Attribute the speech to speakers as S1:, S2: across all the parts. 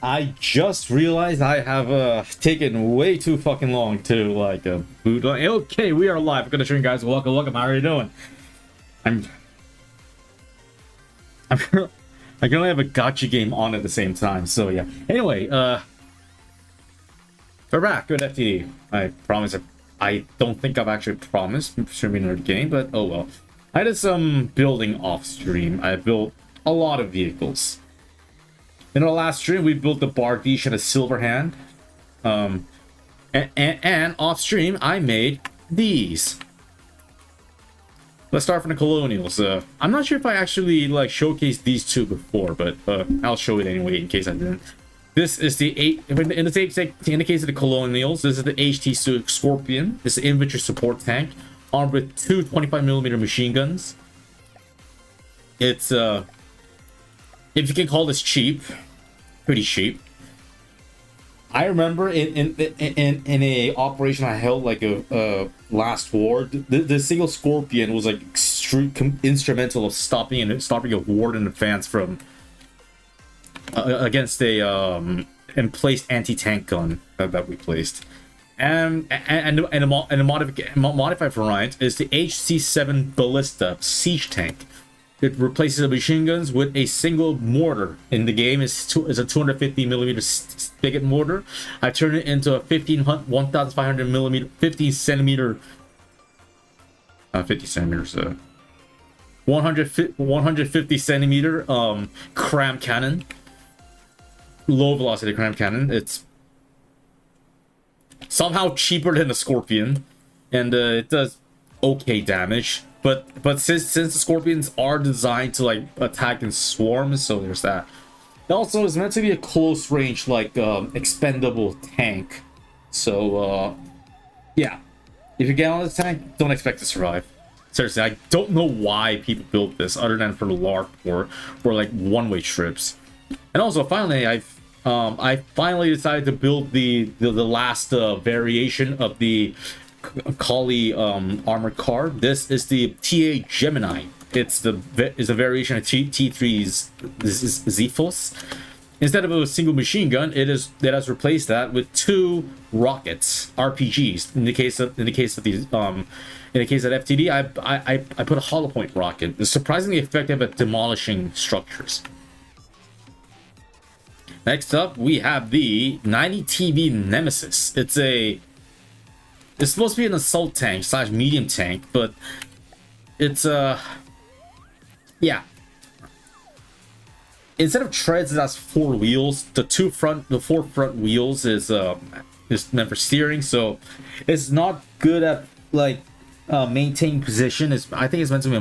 S1: I just realized I have taken way too fucking long to like boot. Okay, we are live. I'm gonna show you guys. Welcome. How are you doing? I'm I'm I can only have a gotcha game on at the same time. So yeah. Anyway, we're back. Good FTD. I promise. I don't think I've actually promised streaming another game, but oh well. I did some building off stream. I built a lot of vehicles. In our last stream, we built the Bardiche and a Silver Hand. And off stream, I made these. Let's start from the Colonials. I'm not sure if I actually like showcased these two before, but I'll show it anyway in case I didn't. This is the in the case of the Colonials, this is the HT Scorpion. This is the infantry support tank, armed with two 25mm machine guns. It's if you can call this cheap, pretty cheap. I remember in a operation I held like a last war, the single Scorpion was like extreme instrumental of stopping a Warden advance from against a emplaced anti-tank gun that we placed. And a modified variant is the HC-7 Ballista siege tank. It replaces the machine guns with a single mortar. In the game is a 250mm spigot mortar. I turned it into a 1500mm 50 centimeters 150 centimeter cram cannon, low velocity cram cannon. It's somehow cheaper than the Scorpion, and it does okay damage. But since the Scorpions are designed to like attack in swarms, so there's that. It also is meant to be a close range like expendable tank. So yeah, if you get on the tank, don't expect to survive. Seriously, I don't know why people built this other than for the LARP or for like one-way trips. And also, finally, I finally decided to build the last variation of the Kali armored car. This is the TA Gemini. It's a variation of T3's Zephos. Instead of a single machine gun, it has replaced that with two rockets, RPGs. In the case of FTD, I put a hollow point rocket. It's surprisingly effective at demolishing structures. Next up, we have the 90 TV Nemesis. It's supposed to be an assault tank / medium tank, but it's yeah. Instead of treads, it has four wheels. The four front wheels is meant for steering, so it's not good at like maintaining position. I think it's meant to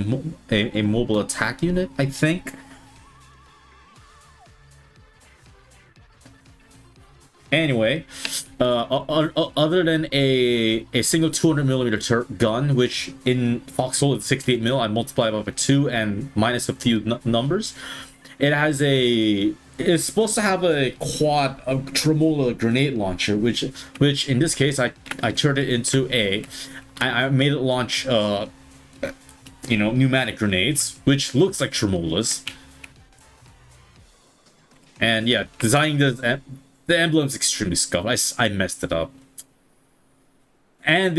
S1: be a mobile attack unit, I think. Anyway, other than a single 200mm gun, which in Foxhole is 68mm, I multiply by 2 and minus a few numbers. It's supposed to have a tremolo grenade launcher, which in this case I turned it into I made it launch pneumatic grenades, which looks like tremolas. And yeah, designing the emblem's extremely scuffed. I messed it up. And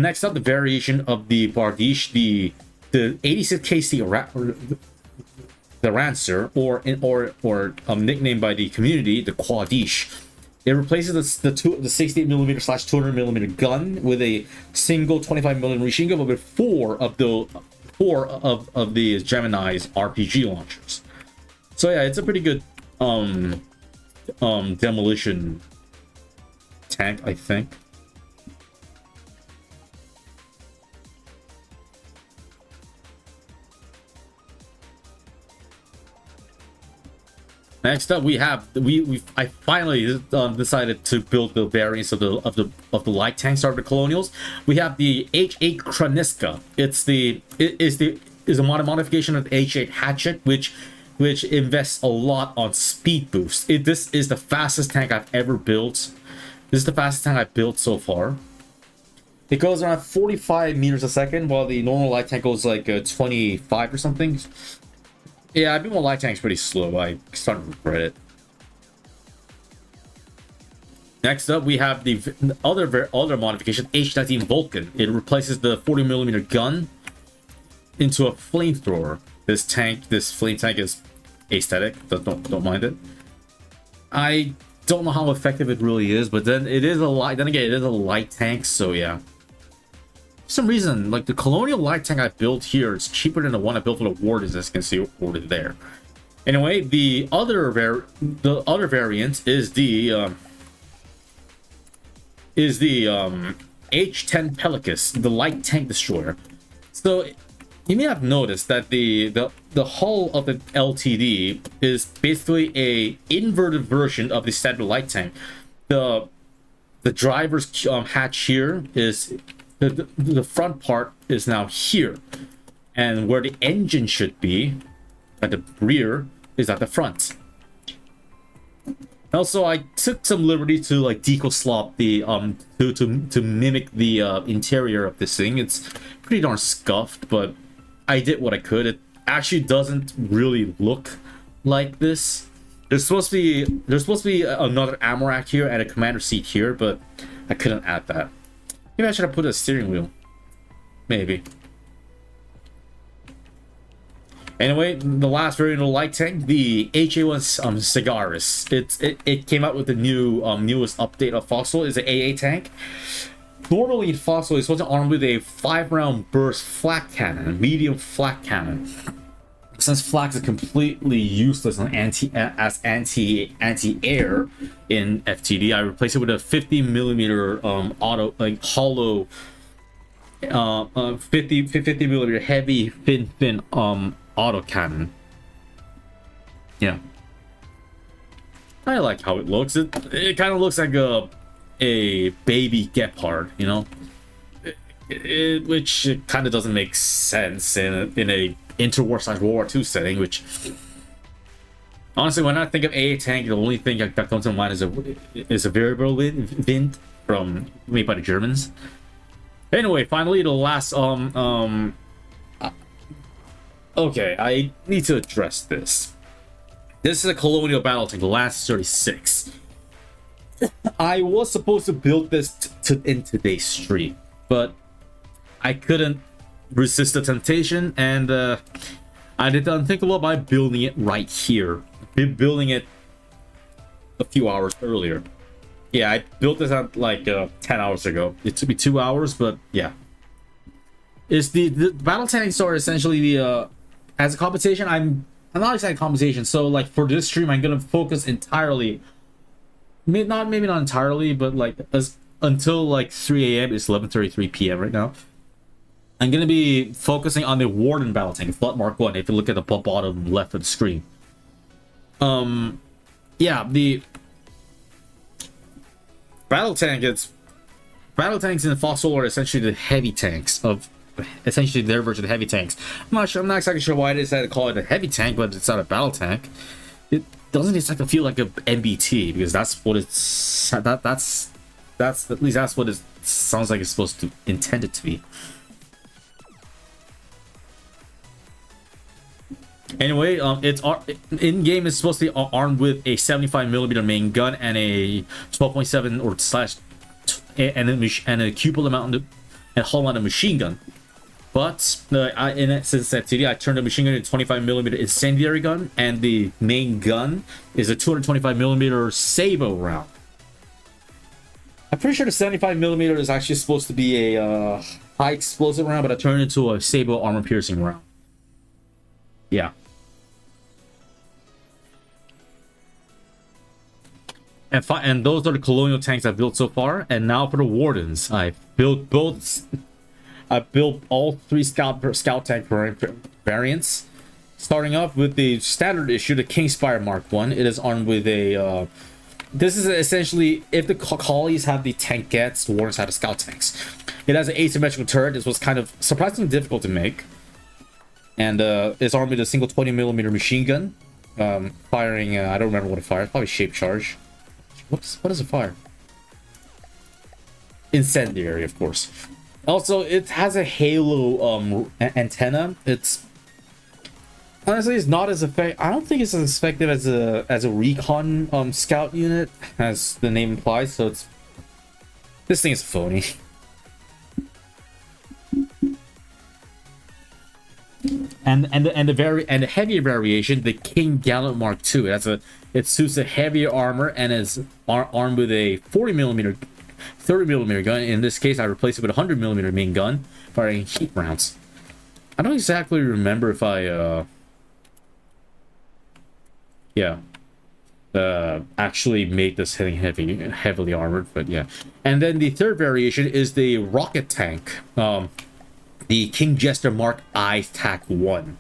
S1: next up, the variation of the Bardiche, the 86KC the Rancer, or nicknamed by the community the Quadiche. It replaces the 68mm / 200mm gun with a single 25mm machine gun with four of the Gemini's RPG launchers. So yeah, it's a pretty good demolition tank, I think. Next up, I finally decided to build the variants of the light tanks of the Colonials. We have the H8 Kroniska. It is a modification of the H8 Hatchet, which invests a lot on speed boost. This is the fastest tank I've ever built. This is the fastest tank I've built so far. It goes around 45 meters a second, while the normal light tank goes like 25 or something. Yeah, I think my light tank's pretty slow. I started to regret it. Next up, we have the other modification, H-19 Vulcan. It replaces the 40mm gun into a flamethrower. This flame tank is aesthetic. Don't mind it. I don't know how effective it really is, but then it is a light. Then again, it is a light tank, so yeah. For some reason, like the Colonial light tank I built here is cheaper than the one I built for the Wardens, as you can see ordered there. Anyway, the other variant is the H-10 Pelicus, the light tank destroyer. So you may have noticed that the hull of the LTD is basically a inverted version of the standard light tank. The driver's hatch here is the front part is now here, and where the engine should be at the rear is at the front. Also, I took some liberty to like deco slop the to mimic the interior of this thing. It's pretty darn scuffed, but I did what I could. It actually doesn't really look like this. There's supposed to be another ammo rack here and a commander seat here, but I couldn't add that. Maybe I should have put a steering wheel. Maybe. Anyway, the last variant of the light tank, the HA1 Cigaris. It came out with the new newest update of Foxhole. It's an AA tank. Normally in Foxhole, it's supposed to arm with a 5-round burst flak cannon, a medium flak cannon. Since flak is completely useless on anti-air in FTD, I replaced it with a 50mm auto, like hollow 50mm heavy fin auto cannon. Yeah, I like how it looks. It kind of looks like a baby Gepard, you know, which kind of doesn't make sense in a interwar / World War II setting. Which honestly, when I think of AA tank, the only thing that comes to mind is a variable wind from made by the Germans. Anyway, finally the last okay, I need to address this. This is a Colonial Battle Tank, the last 36. I was supposed to build this in today's stream, but I couldn't resist the temptation, and I did the unthinkable by building it right here. Building it a few hours earlier. Yeah, I built this at like 10 hours ago. It took me 2 hours, but yeah. It's the battle tanks are essentially the as a compensation. I'm not exactly compensation. So like for this stream, I'm gonna focus entirely. Maybe not entirely, but like until like 3 a.m. It's 11:33 p.m. right now. I'm gonna be focusing on the Warden Battle Tank, Flood Mark 1. If you look at the bottom left of the screen. Yeah, the battle tanks in the Foxhole are essentially the heavy tanks of essentially their version of heavy tanks. I'm not exactly sure why they decided to call it a heavy tank, but it's not a battle tank. It doesn't exactly feel like a MBT, because that's what it's that's at least that's what it sounds like it's supposed to intended to be. Anyway, it's in game. It's supposed to be armed with a 75mm main gun and a 12.7 or slash and a cupola mounted and hull mounted machine gun. But since FTD, I turned the machine gun into 25mm incendiary gun, and the main gun is a 225mm Sabo round. I'm pretty sure the 75mm is actually supposed to be a high explosive round, but I turned it into a Sabo armor piercing round. Yeah. And those are the Colonial tanks I've built so far. And now for the Wardens, I built all 3 scout tank variants. Starting off with the standard issue, the Kingspire Mark 1. It is armed with a this is essentially, if the collies have the tankettes, the Wardens have the scout tanks. It has an asymmetrical turret. This was kind of surprisingly difficult to make. And it's armed with a single 20mm machine gun, firing. I don't remember what it fires. Probably shape charge. What does it fire? Incendiary, of course. Also, it has a halo antenna. It's Honestly, it's not as effective. I don't think it's as effective as a recon scout unit, as the name implies. So it's this thing is phony. And the heavier variation, the King Gallant Mark II. It suits a heavier armor and is armed with a 40mm, 30mm gun. In this case, I replaced it with a 100mm main gun, firing heat rounds. I don't exactly remember if I actually made this hitting heavily armored, but yeah. And then the third variation is the rocket tank. The King Jester Mark I TAC 1.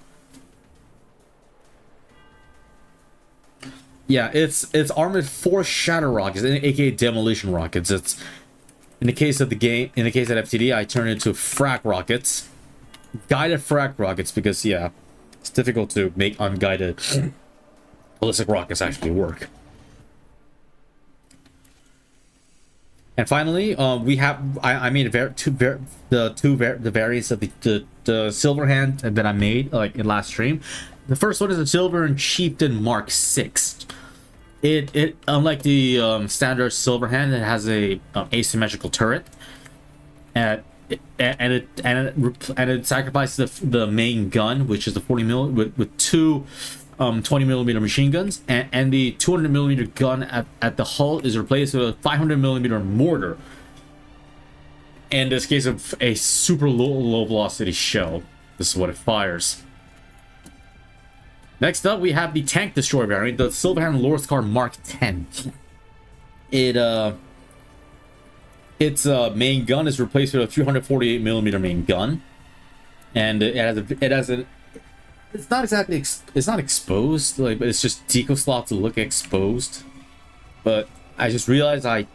S1: Yeah, it's armed with 4 shatter rockets, aka demolition rockets. It's in the case of FTD, I turn it into frag rockets, guided frag rockets, because yeah, it's difficult to make unguided ballistic rockets actually work. And finally, we have I made the variants of the silver hand that I made like in last stream. The first one is the Silver and Chieftain Mark 6. It unlike the standard silver hand, it has a asymmetrical turret, and it sacrifices the main gun, which is the 40mm with 2 20mm machine guns, and the 200mm gun at the hull is replaced with a 500mm mortar. In this case of a super low velocity shell, this is what it fires. Next up, we have the Tank Destroyer variant, the Silverhand Lordscar Mark 10. Its main gun is replaced with a 348mm main gun, and it has a it's not exactly it's not exposed, like, but it's just deco slot to look exposed. But I just realized I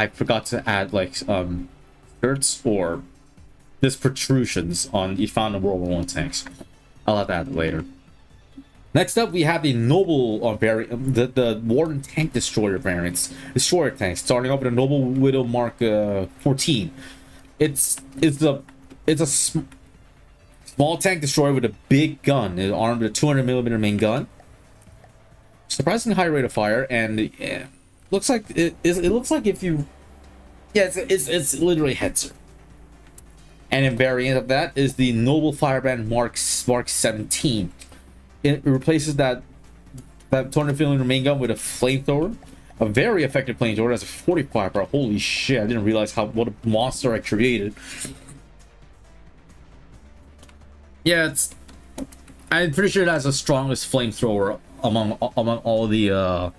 S1: forgot to add like skirts or this protrusions on you found in World War I tanks. I'll have to add it later. Next up, we have the Noble variant, the Warden Tank Destroyer variants, destroyer tanks, starting off with a Noble Widow Mark 14. It's a small tank destroyer with a big gun. It's armed with a 200mm main gun. Surprisingly high rate of fire, and looks like it looks like if you, yeah, it's literally headser. And a variant of that is the Noble Firebrand Mark 17. It replaces that 200mm main gun with a flamethrower, a very effective flamethrower. That's a 40 firepower. Holy shit! I didn't realize what a monster I created. Yeah, I'm pretty sure that's the strongest flamethrower among all the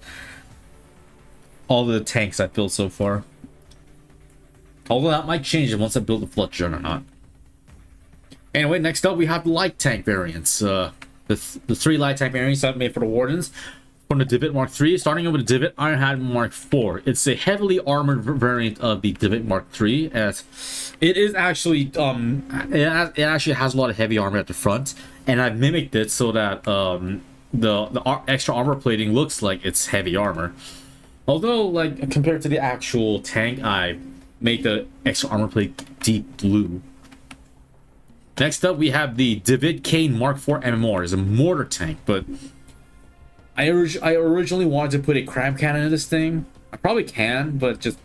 S1: tanks I've built so far. Although that might change it once I build the Fletcher or not. Anyway, next up we have light tank variants. The 3 light tank variants I've made for the Wardens. From the Divot Mark 3, starting with the Divot Ironhide Mark 4. It's a heavily armored variant of the Divot Mark 3, as it is actually it actually has a lot of heavy armor at the front, and I've mimicked it so that the extra armor plating looks like it's heavy armor. Although, like, compared to the actual tank, I make the extra armor plate deep blue. Next up, we have the Divot Kane Mark 4 MMR. It's a mortar tank, but I originally wanted to put a cram cannon in this thing. I probably can, but just,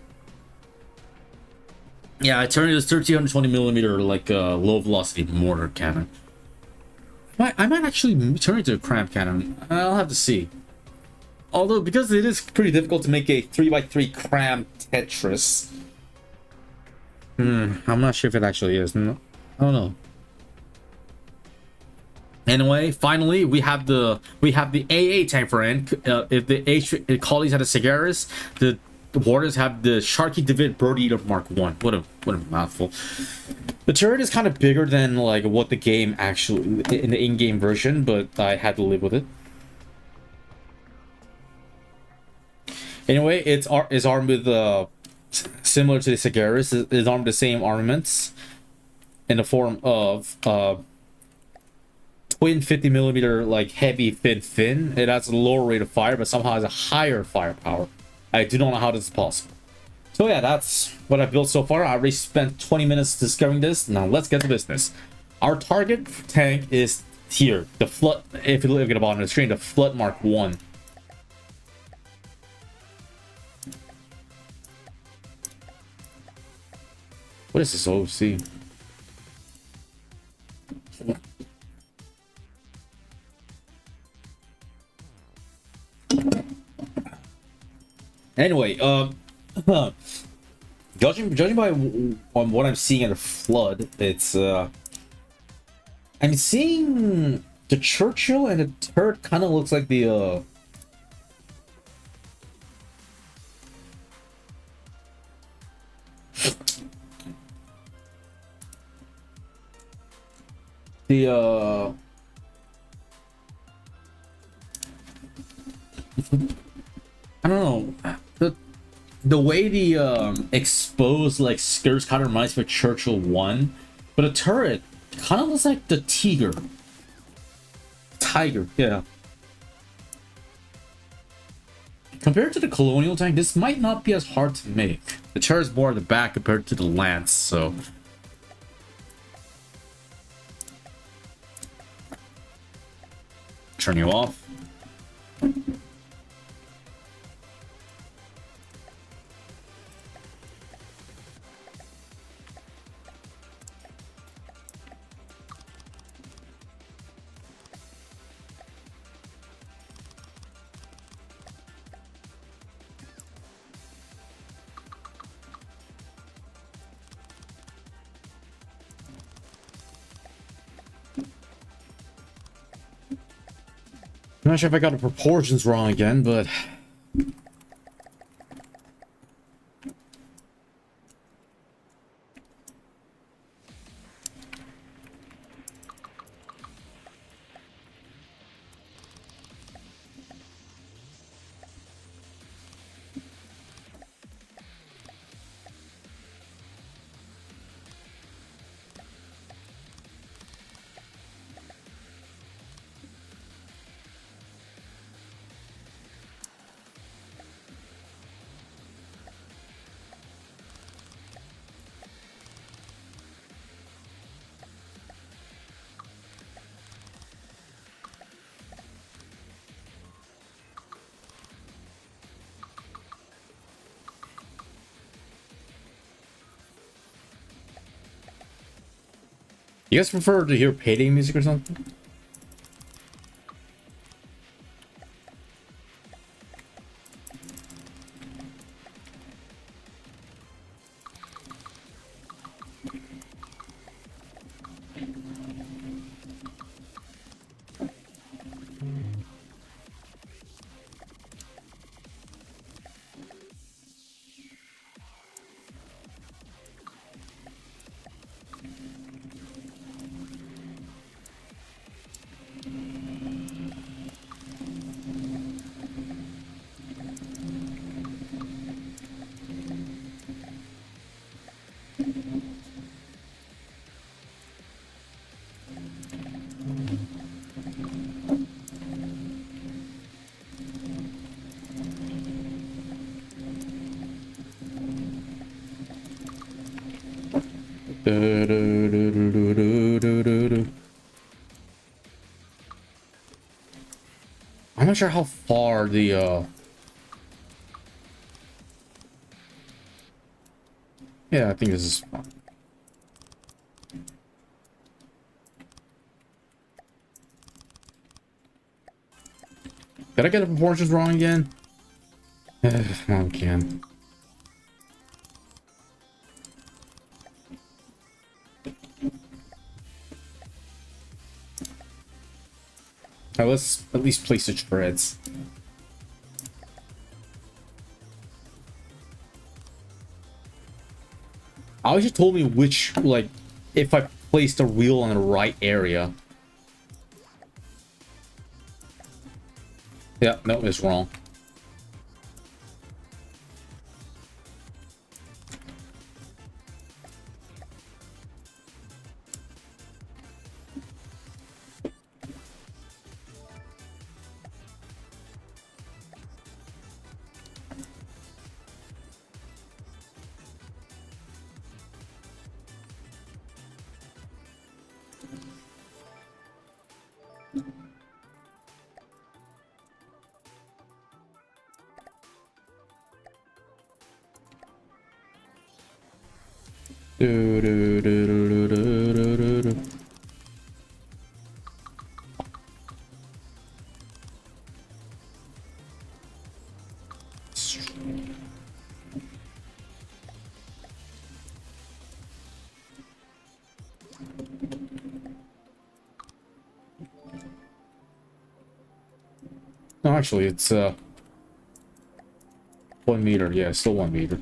S1: yeah, I turned it to 1320mm like low velocity mortar cannon. I might actually turn it to a cram cannon. I'll have to see. Although, because it is pretty difficult to make a 3x3 cram Tetris. I'm not sure if it actually is. I don't know. Anyway, finally, we have the AA tank variant. If the collies had a Cigaris, the Wardens have the Sharky Divot Bird Eater Mark 1. What a mouthful. The turret is kind of bigger than like what the game actually in the in-game version, but I had to live with it. Anyway, it's armed with similar to the Cigaris. It's armed with the same armaments in the form of twin 50mm like heavy fin. It has a lower rate of fire, but somehow has a higher firepower. I do not know how this is possible. So yeah, that's what I've built so far. I already spent 20 minutes discovering this. Now let's get to business. Our target tank is here, the flood. If you look at the bottom of the screen, the flood mark 1. What is this OC? Anyway, judging by on what I'm seeing in the flood, it's I'm seeing the Churchill and the turret kind of looks like the I don't know, the way the exposed like skirts kind of reminds me of Churchill 1, but a turret kind of looks like the Tiger, yeah. Compared to the Colonial tank, this might not be as hard to make. The turret is more at the back compared to the Lance, so turn you off. I'm not sure if I got the proportions wrong again, but you guys prefer to hear payday music or something? I'm not sure how far the yeah, I think this is fine. Did I get the proportions wrong again? I can. Alright, let's at least place the treads. I always just told me which, like, if I placed the wheel in the right area. Yeah, no, it's wrong. Do, do, do, do, do, do, do, do. No, actually, it's 1 meter. Yeah, still 1 meter.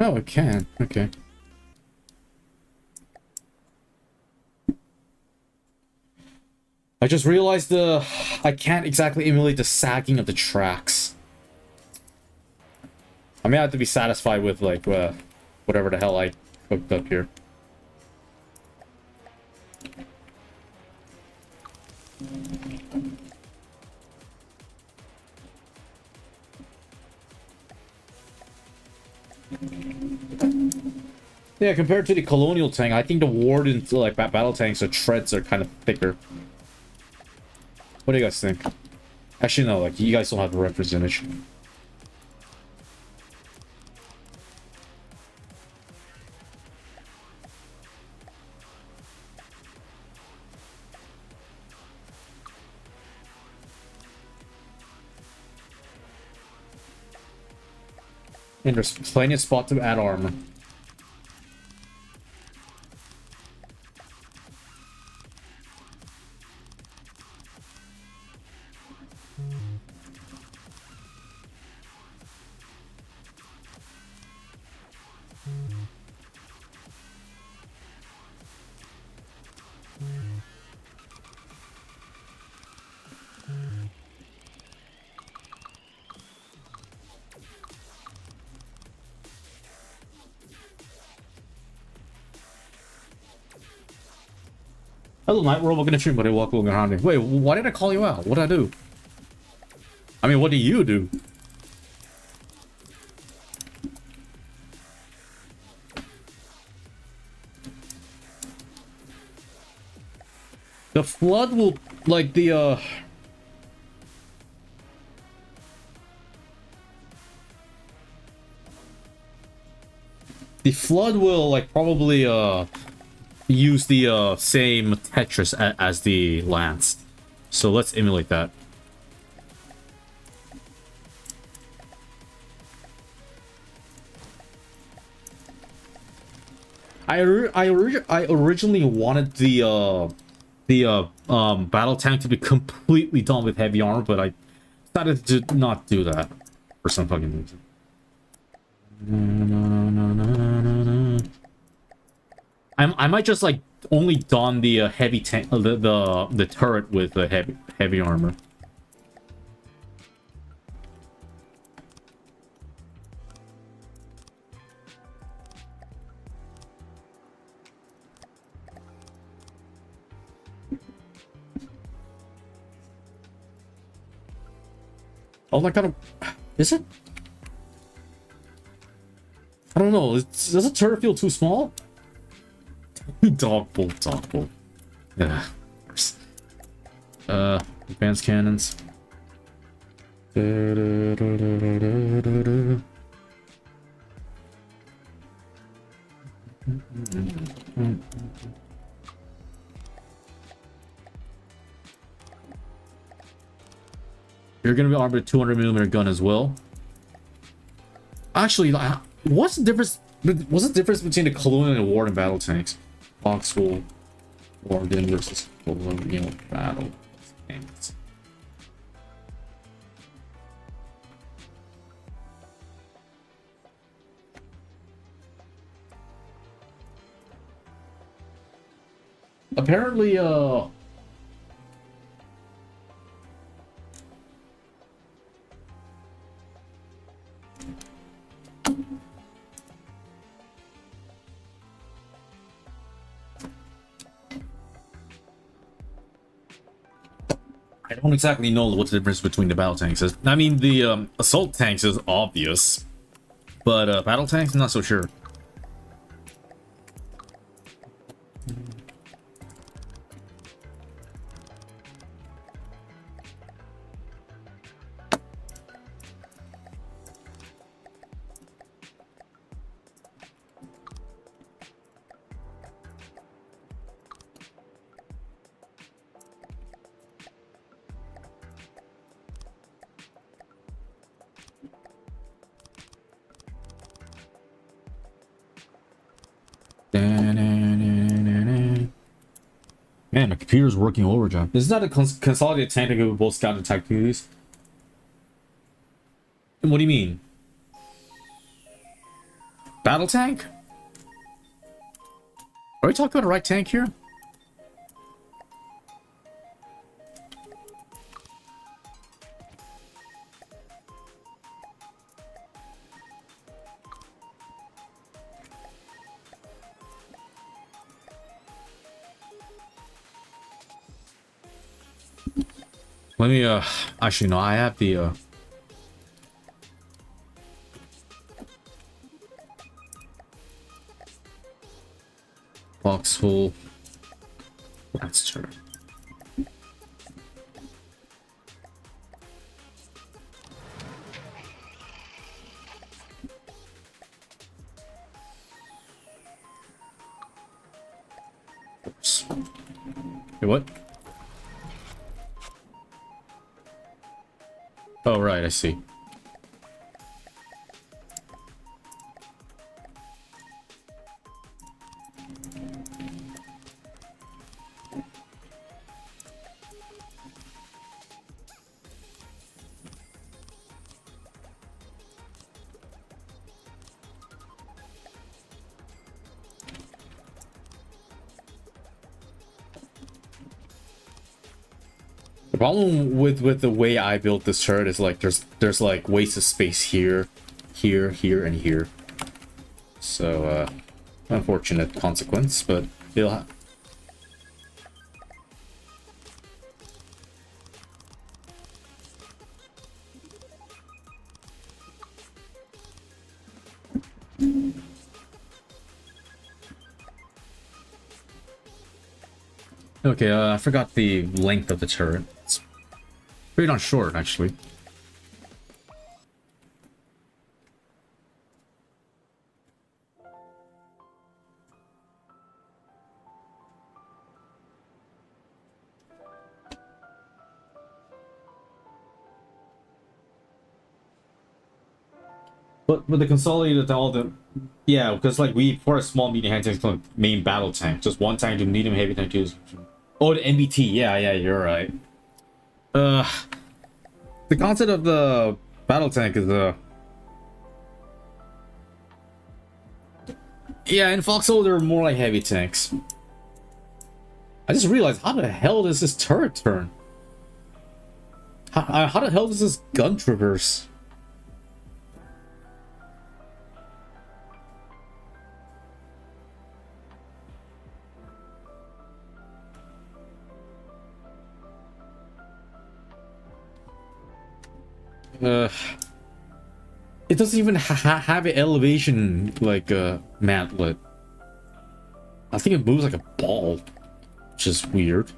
S1: Oh, it can. Okay. I just realized I can't exactly emulate the sagging of the tracks. I may have to be satisfied with like whatever the hell I hooked up here. Yeah, compared to the Colonial tank, I think the Warden like battle tanks, the treads are kind of thicker. What do you guys think? Actually, no, like you guys don't have a reference image. And there's plenty of spot to add armor. Hello, Night World. Welcome to stream, buddy. Welcome around me. Wait, why did I call you out? What did I do? I mean, what do you do? The flood will, like, the flood will, like, probably, use the, same Tetris as the Lance. So let's emulate that. I originally wanted the battle tank to be completely done with heavy armor, but I decided to not do that for some fucking reason. I might just like only don the heavy tank, the turret with the heavy armor. Oh, that kind of... Is it? I don't know. Does the turret feel too small? Dog bolt, dog bolt. Yeah, of course. Advanced cannons. You're gonna be armed with a 200mm gun as well. Actually, what's the difference? What's the difference between the Colonial and Warden battle tanks? Foxhole, Warden versus Colonial battle tanks. Apparently, I don't exactly know what the difference between the battle tanks is. I mean, the assault tanks is obvious, but battle tanks, I'm not so sure. Man, my computer's working overtime. This is not a consolidated tank that with both scout and attack abilities. What do you mean? Battle tank? Are we talking about the right tank here? Let me, actually, no, I have the, Foxhole. That's true. Oops. Hey, what? Oh, right, I see. The problem with the way I built this turret is like there's like wastes of space here, here, and here. So unfortunate consequence, but it'll have. Okay, I forgot the length of the turret. It's pretty darn short, actually. But the consolidated all the, yeah, because like we for a small medium hand tank main battle tank, just one tank to medium heavy tank to. Oh, the MBT, yeah, you're right. The concept of the battle tank is yeah, in Foxhole they're more like heavy tanks. I just realized, how the hell does this turret turn? How the hell does this gun traverse? It doesn't even have an elevation like a mantlet. I think it moves like a ball, which is weird.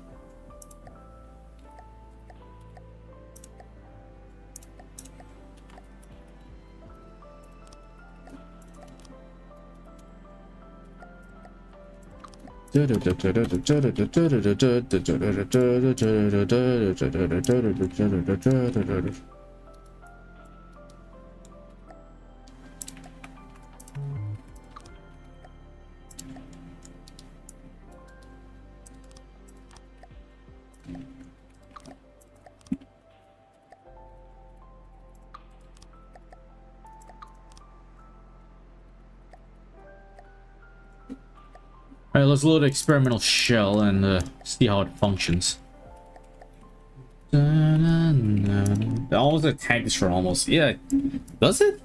S1: Alright, let's load the experimental shell and see how it functions. Almost a tank destroyer, almost. Yeah, does it?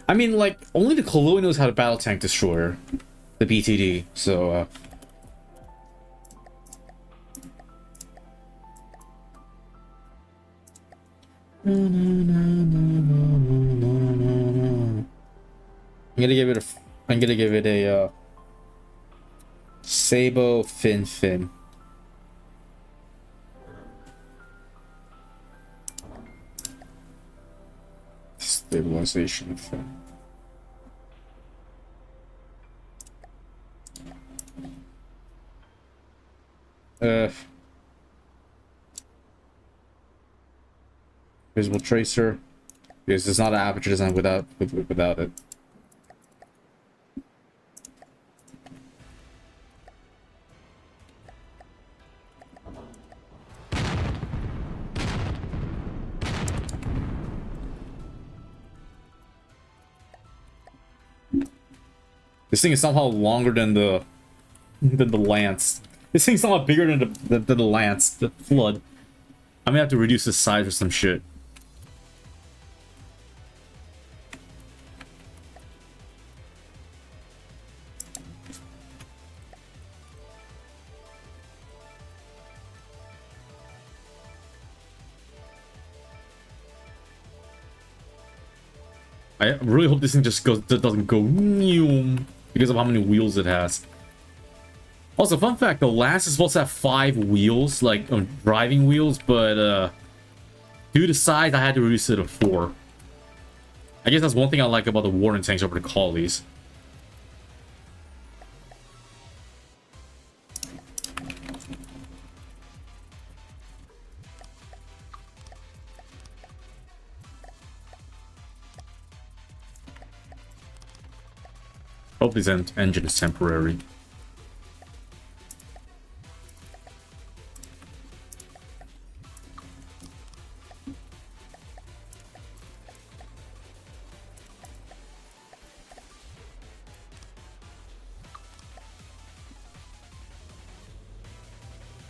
S1: I mean, like, only the Colloy knows how to battle tank destroyer. The BTD, so, I'm gonna give it a Sabo Fin. Stabilization fin. Visible tracer. Because it's not an aperture design without it. This thing is somehow longer than the lance. This thing's somehow bigger than the lance, the flood. I'm gonna have to reduce the size or some shit. I really hope this thing just doesn't go because of how many wheels it has. Also, fun fact, the last is supposed to have 5 wheels, like driving wheels, but due to size, I had to reduce it to 4. I guess that's one thing I like about the Warden tanks over the Collies. Hope this engine is temporary.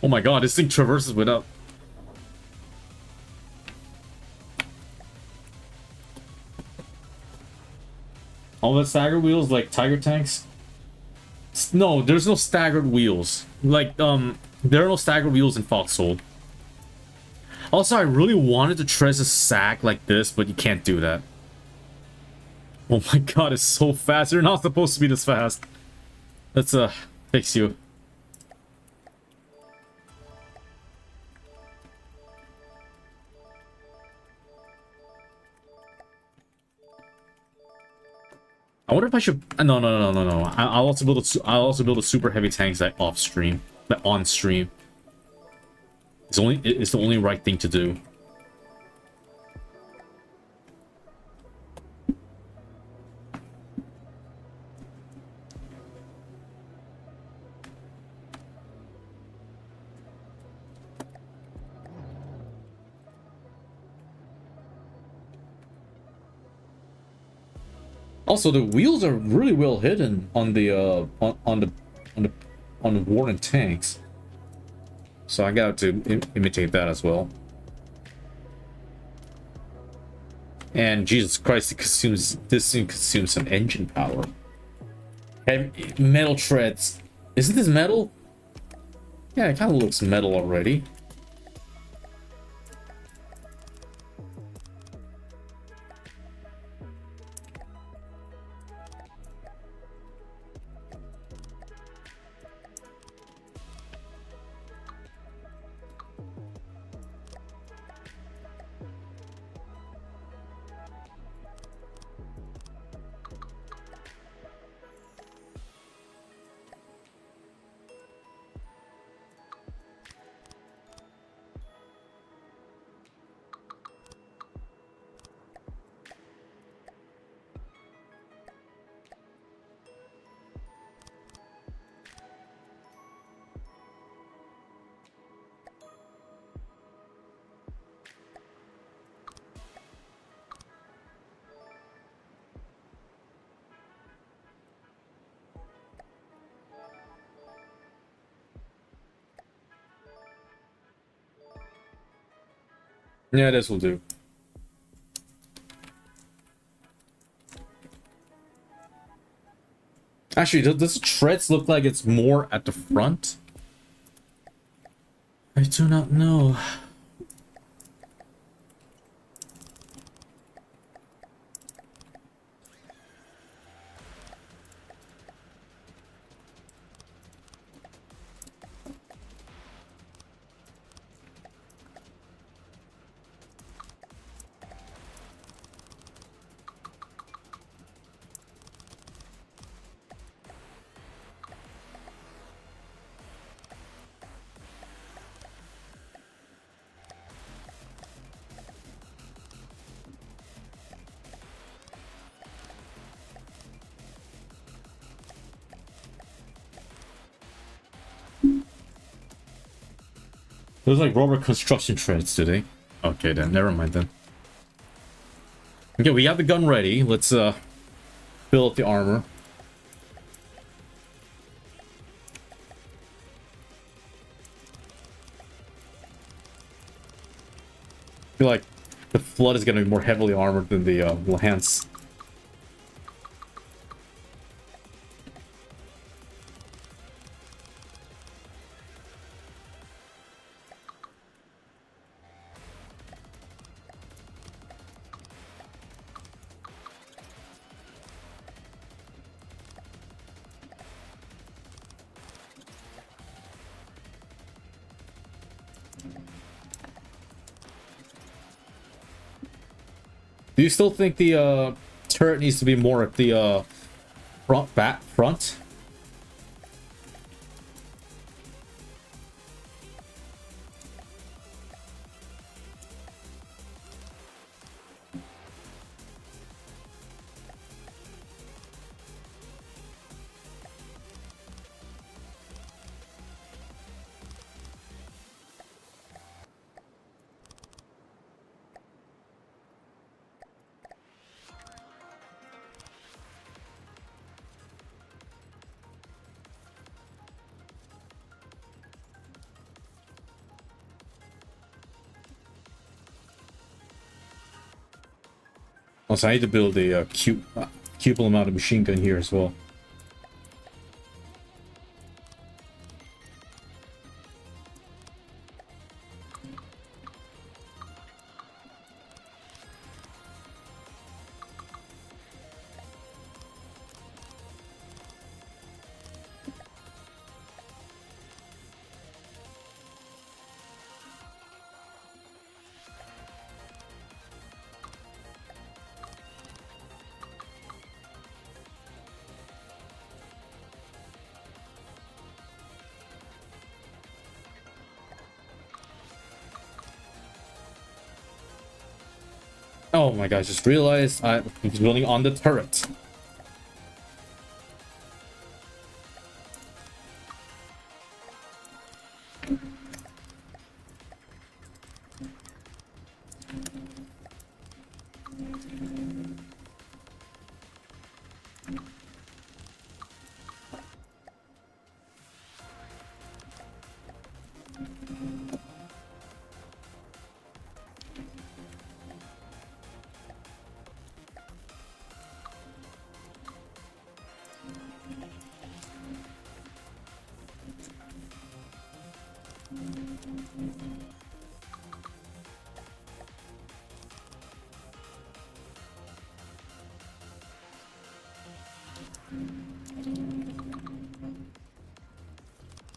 S1: Oh my god, this thing traverses without... All the staggered wheels like Tiger tanks? No, there's no staggered wheels. Like, there are no staggered wheels in Foxhole. Also, I really wanted to trace a sack like this, but you can't do that. Oh my god, it's so fast. You're not supposed to be this fast. Let's, fix you. I wonder if I should... No. I'll also build a super heavy tanks like off stream, like on stream. It's the only right thing to do. Also, the wheels are really well hidden on the Warden tanks, so I got to imitate that as well. And Jesus Christ, this thing consumes some engine power. And metal treads. Isn't this metal? Yeah, it kind of looks metal already. Yeah, this will do. Actually, does the treads look like it's more at the front? I do not know. There's like rubber construction treads today. Okay then, never mind then. Okay, we got the gun ready. Let's build up the armor. I feel like the flood is gonna be more heavily armored than the lance. Do you still think the turret needs to be more at the front? Also, I need to build a cubal amount of machine gun here as well. Oh my gosh, just realized I was building on the turret.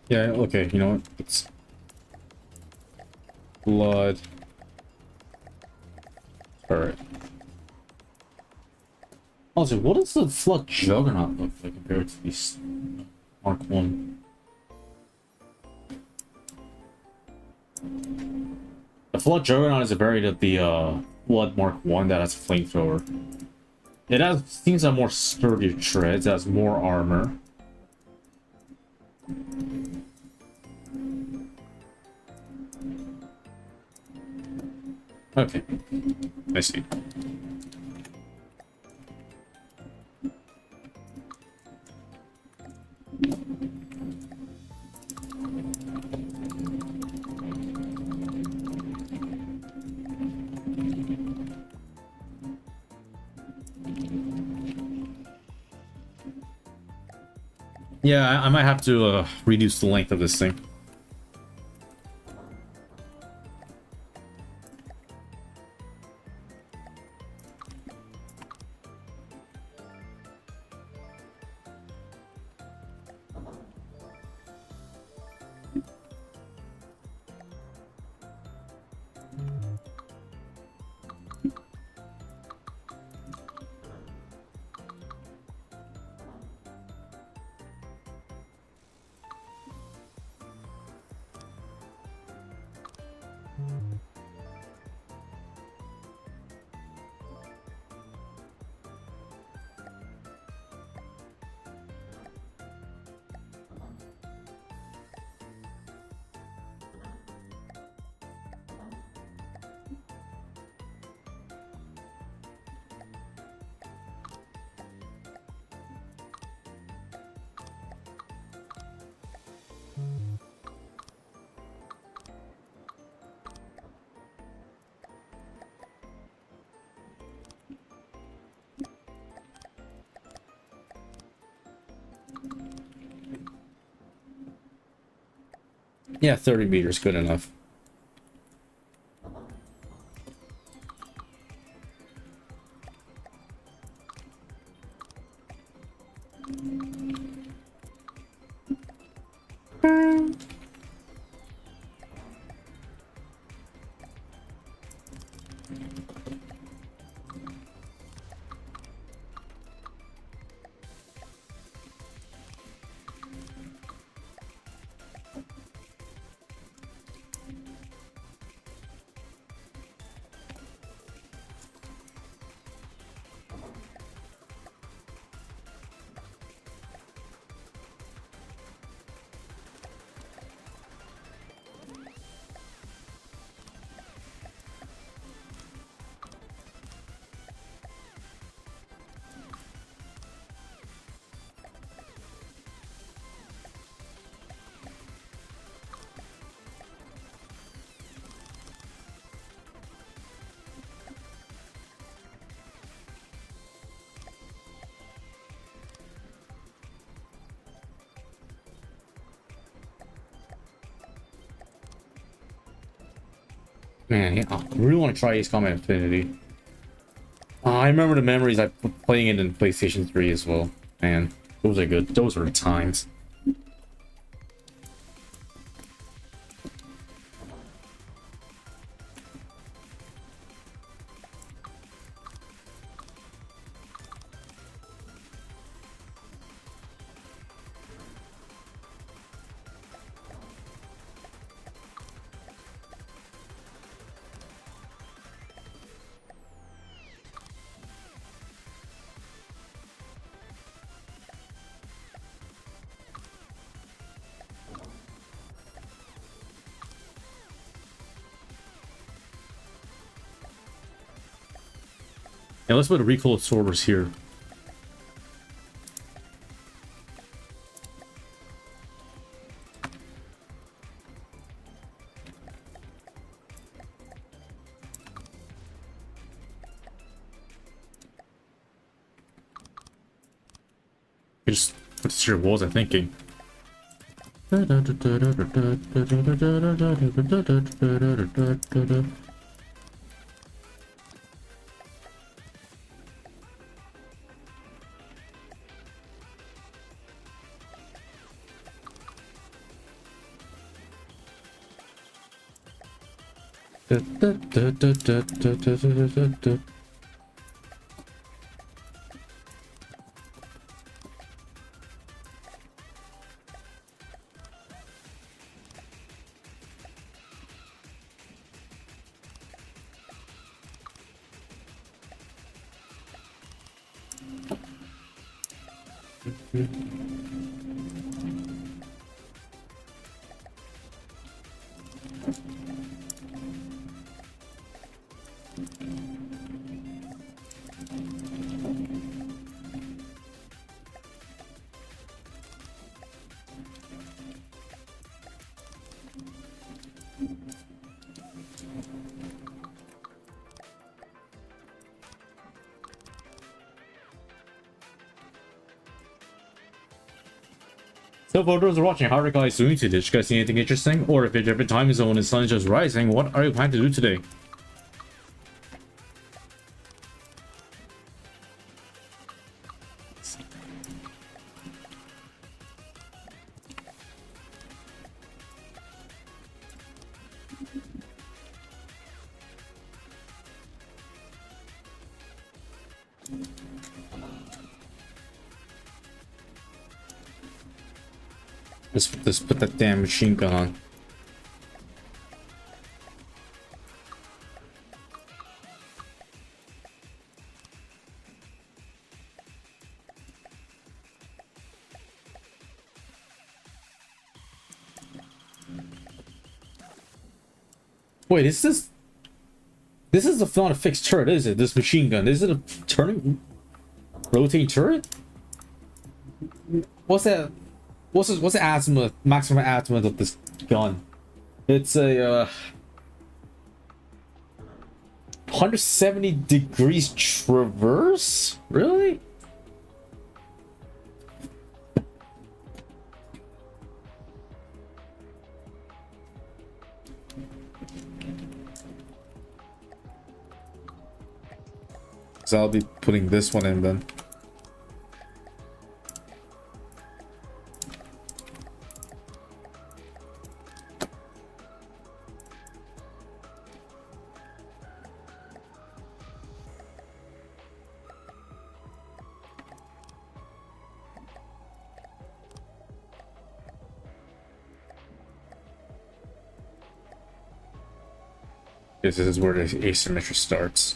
S1: Yeah, okay, you know what? It's blood. Alright. Also, what does the flood juggernaut look like compared to these Mark 1? The flood juggernaut is a variant of the flood Mark 1 that has a flamethrower. It has seems to have more sturdier treads, it has more armor. Okay, I see. Yeah, I might have to reduce the length of this thing. Yeah, 30 meters, good enough. Man, yeah, I really want to try Ace Combat Infinity. I remember the memories I playing it in PlayStation 3 as well. Man, those are good. Those were the times. Yeah, let's put a recoil absorbers here. Just what sure was I thinking? So for those watching, how are you guys doing today? Did you guys see anything interesting? Or if you're different time zone and the sun is just rising, what are you planning to do today? Let's put that damn machine gun on. Wait, is this is not a fixed turret, is it? This machine gun, is it a turning rotating turret? What's that? What's the azimuth, maximum azimuth of this gun? It's a 170 degrees traverse? Really? because I'll be putting this one in then. This is where the asymmetry starts.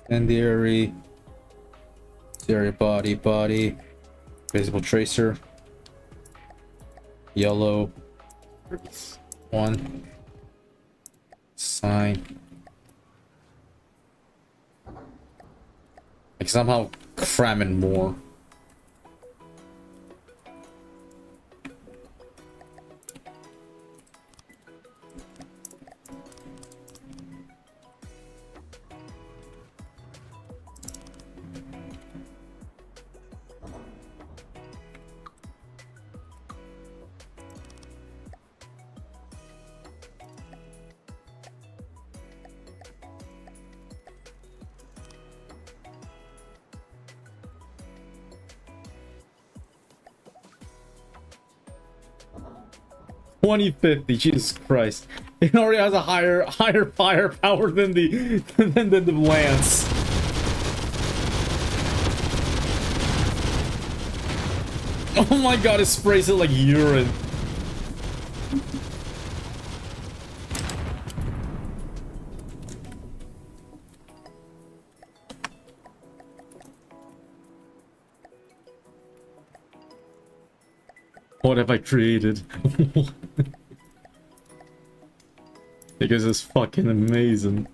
S1: Incendiary, body, visible tracer, yellow, one, sign. Like somehow cramming more. $20.50, Jesus Christ! It already has a higher firepower than the lance. Oh my god! It sprays it like urine. What have I created? Because it's fucking amazing.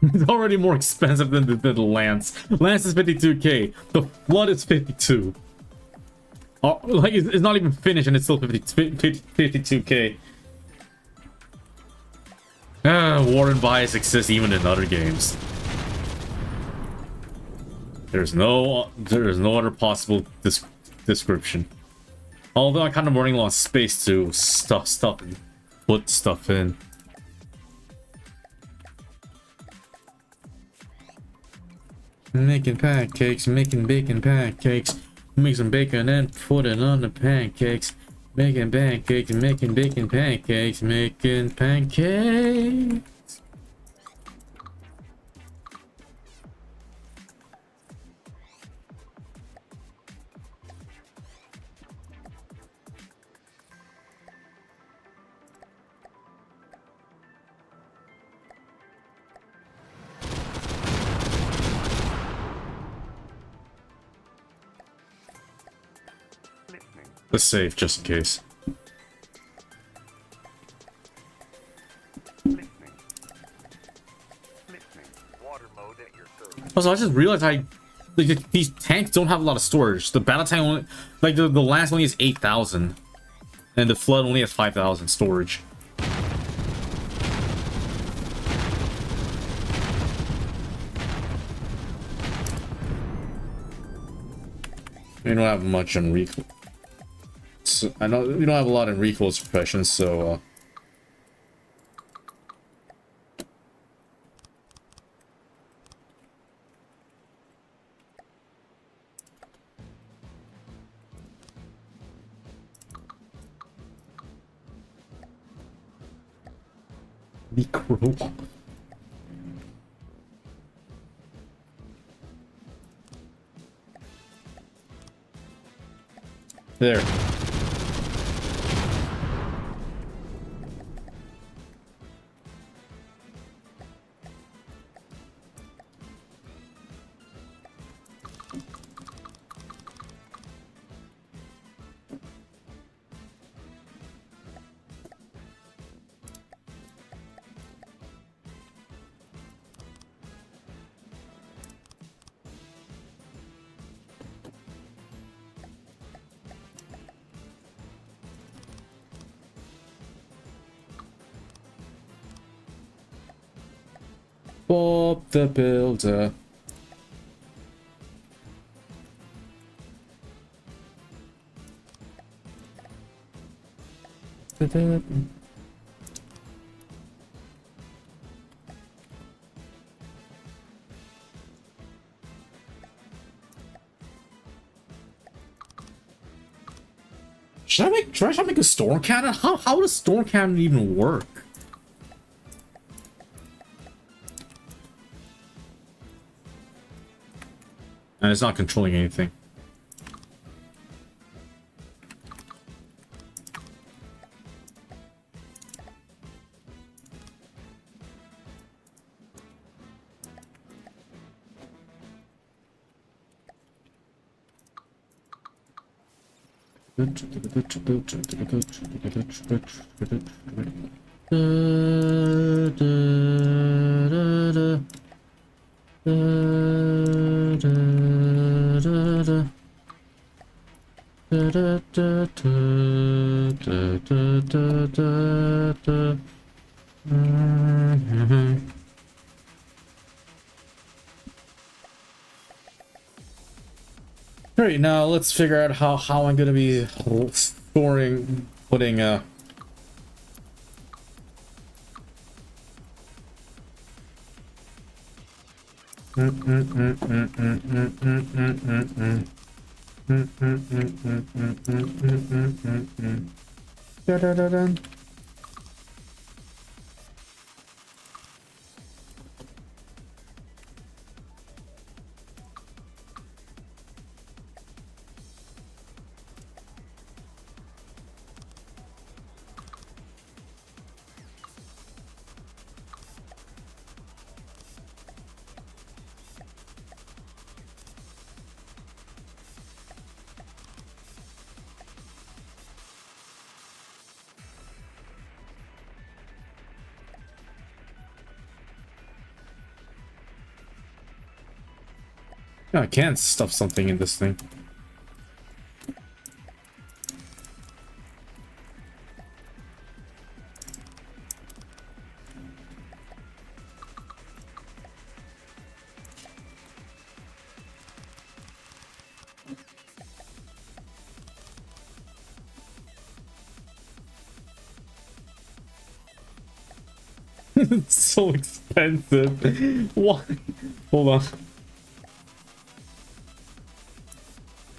S1: It's already more expensive than the lance. Lance is 52k. The flood is 52. Like it's not even finished and it's still 52k. Warden bias exists even in other games. There's no other possible description. Although I'm kind of running low on space to stuff and put stuff in. Making pancakes, making bacon pancakes. Make some bacon and put it on the pancakes. Making pancakes, making bacon pancakes, making pancakes. Let's save just in case. Also, I just realized like, these tanks don't have a lot of storage. The battle tank only, like the lance only has 8,000, and the flood only has 5,000 storage. We don't have much on recoil. So, I know we don't have a lot in recoil suppression, so the crow. There. Bob the Builder. Should I try to make a storm cannon? How does storm cannon even work? And it's not controlling anything. Alright, now let's figure out how I'm gonna be putting I can't stuff something in this thing. It's so expensive. Why? Hold on.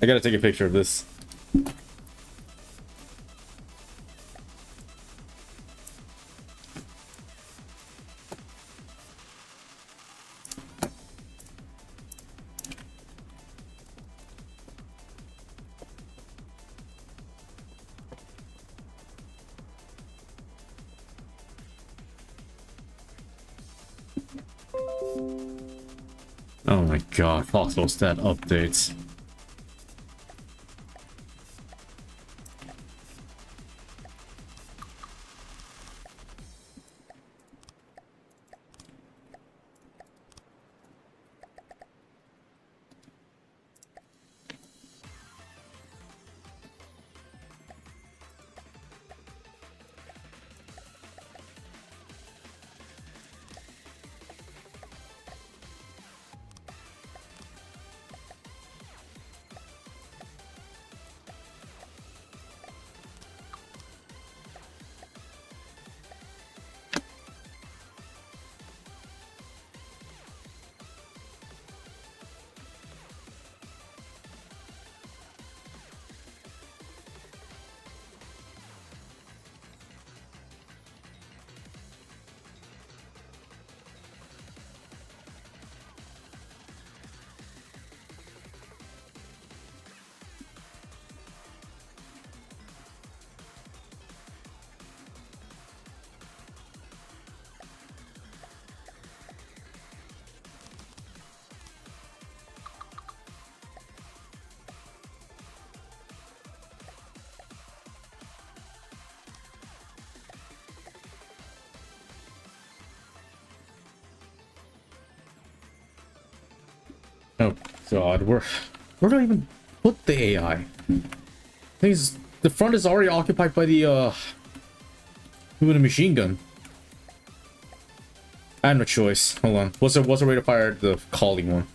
S1: I gotta take a picture of this. Oh my god, Foxhole stat updates. God, where do I even put the AI? Things the front is already occupied by the with a machine gun. I have no choice. Hold on. What's the rate of fire the calling one?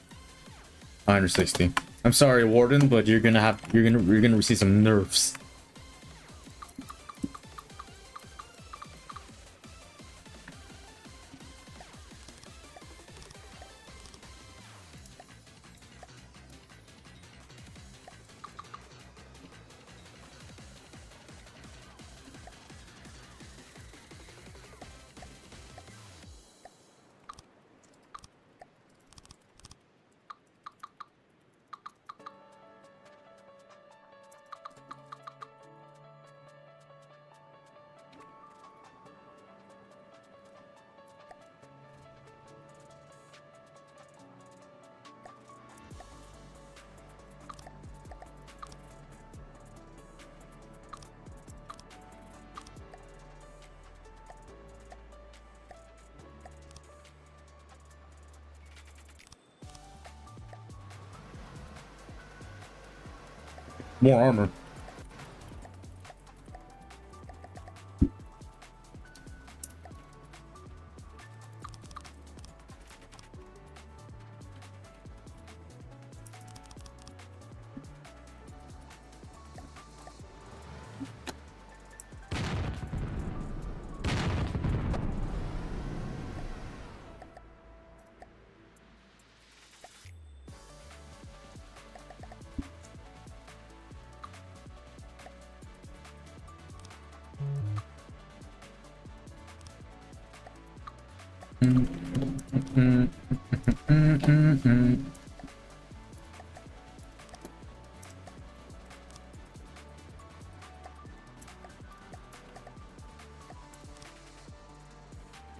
S1: 160. I'm sorry, Warden, but you're gonna receive some nerfs. More armor.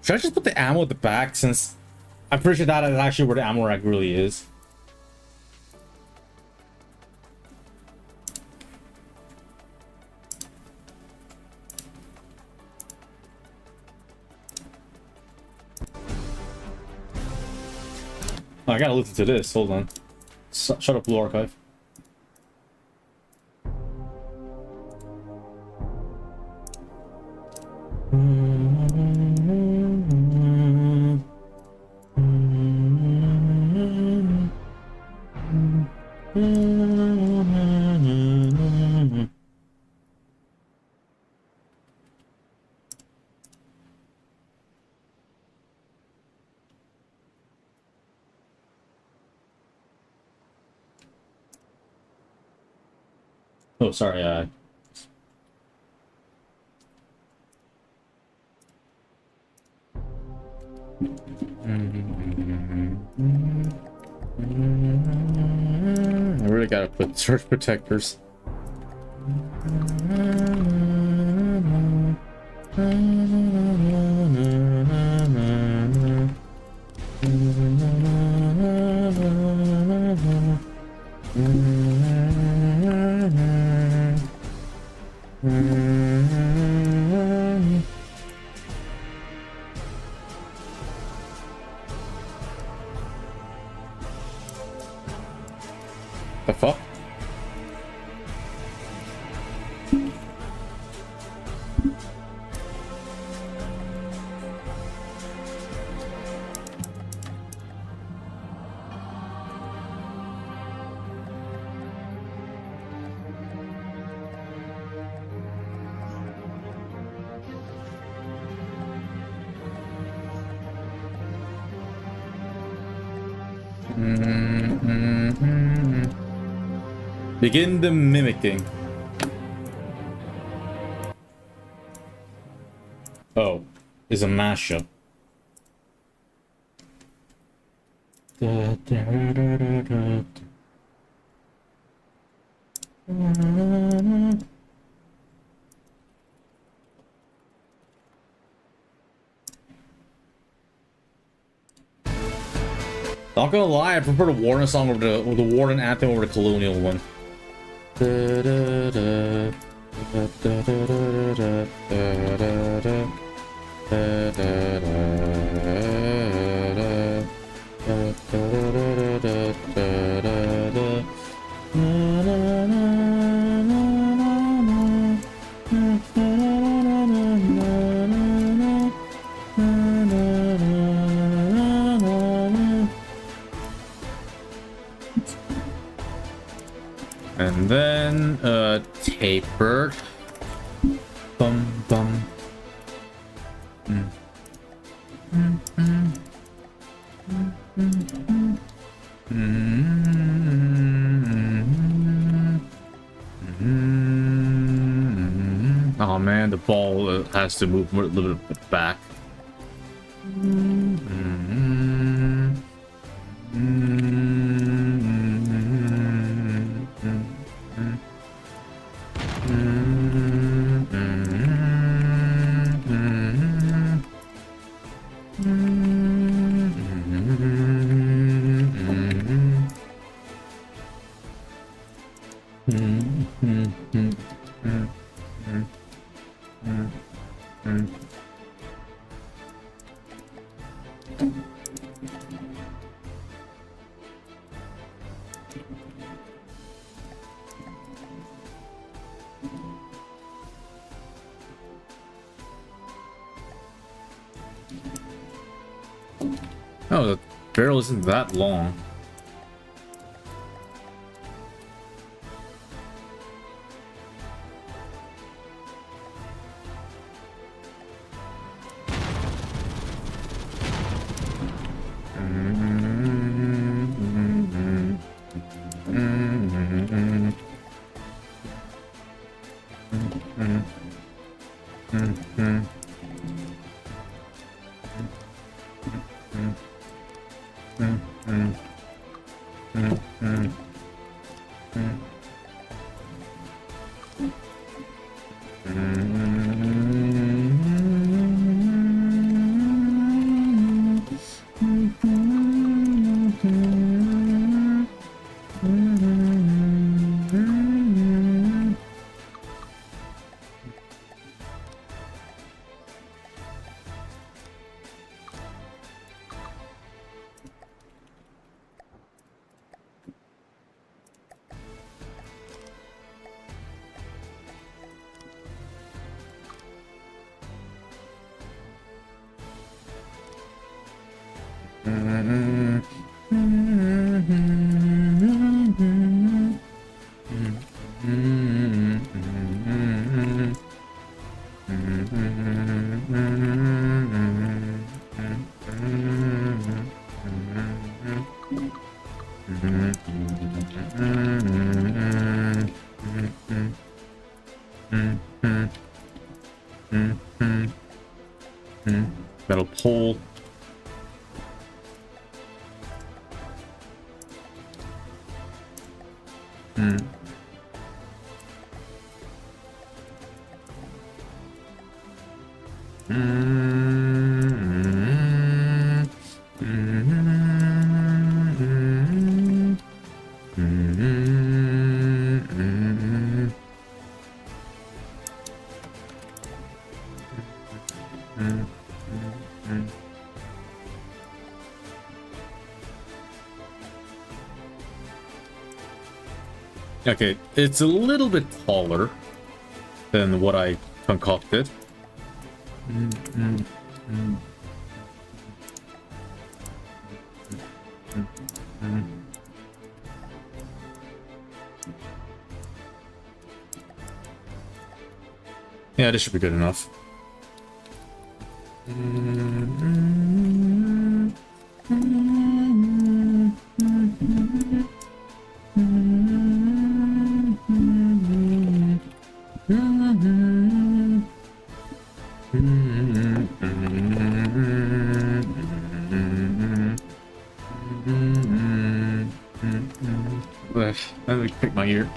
S1: Should I just put the ammo at the back, since I'm pretty sure that is actually where the ammo rack really is. Oh, I gotta listen to this. Hold on. Shut up, Blue Archive. Oh, sorry. I really gotta put surge protectors. The fuck? Begin the mimicking. Oh, is a mashup. Not gonna lie, I prefer the Warden song over the Warden anthem over the Colonial one. And then tapered. Bum bum. Mm. Mm, mm. Mm, mm, mm. Mm. Oh man, the ball has to move a little bit back. Mm. Oh, the barrel isn't that long. Metal pole. Okay, it's a little bit taller than what I concocted. Yeah, this should be good enough. Let me pick my ear.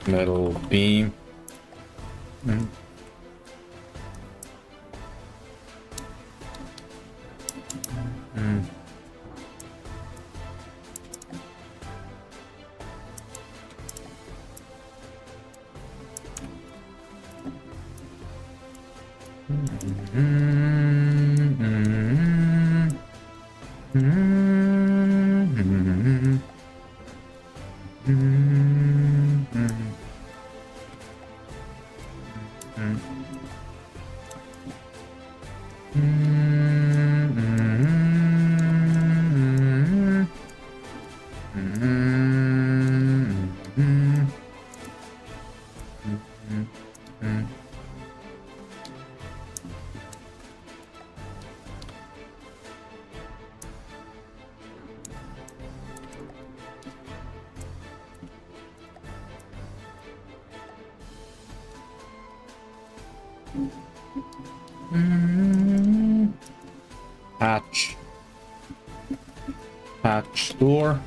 S1: Metal beam. Hatch door.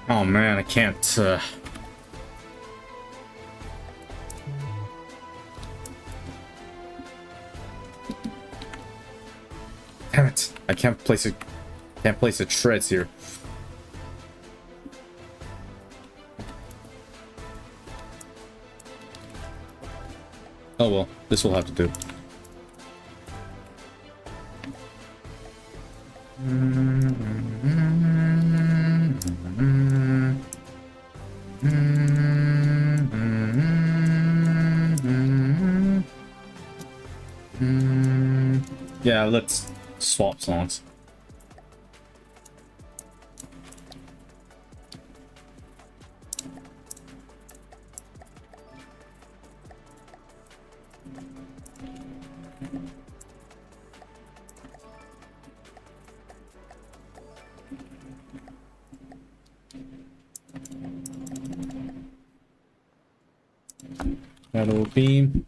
S1: Oh man, I can't. Damn it! I can't place it. Can't place the treads here. Oh well, this will have to do. Yeah, let's swap songs. Metal beam.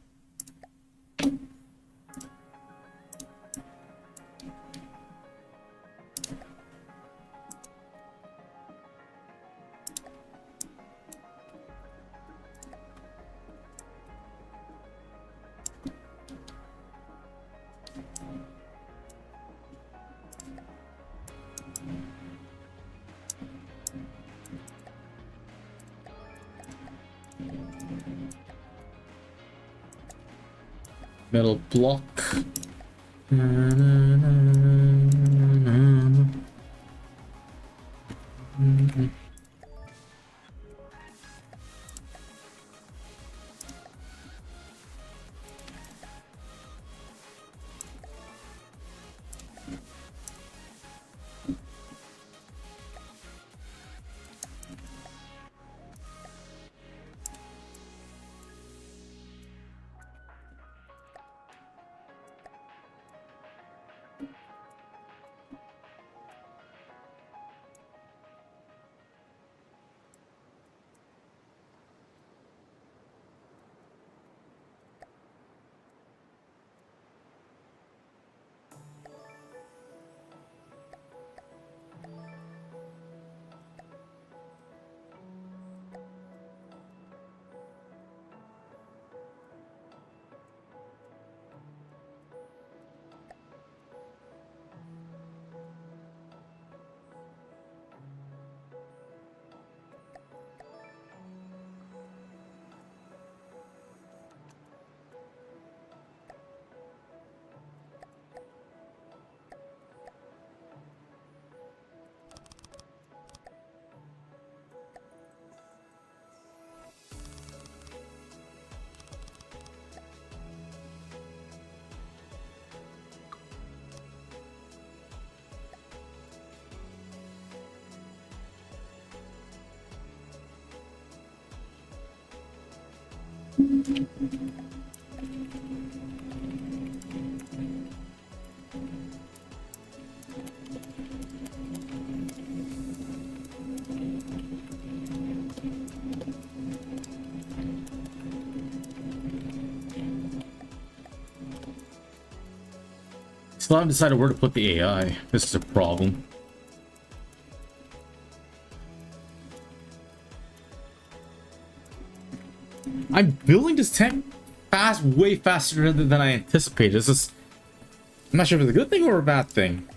S1: Metal block. Still haven't decided where to put the AI. This is a problem. I'm building this tank fast, way faster than I anticipated. This is... I'm not sure if it's a good thing or a bad thing.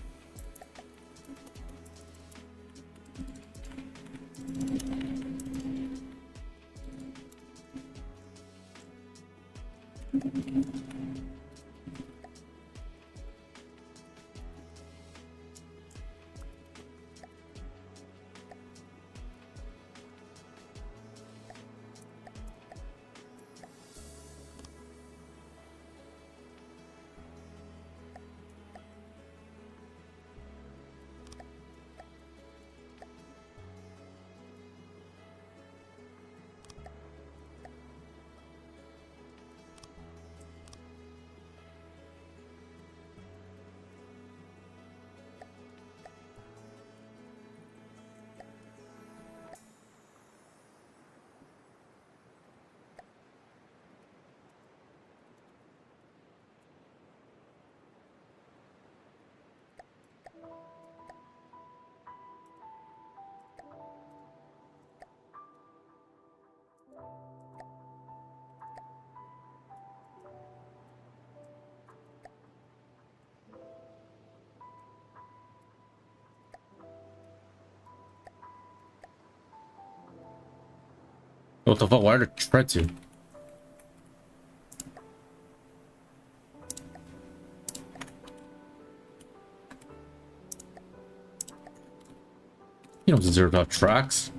S1: What the fuck? Why did it try to? You don't deserve to have tracks.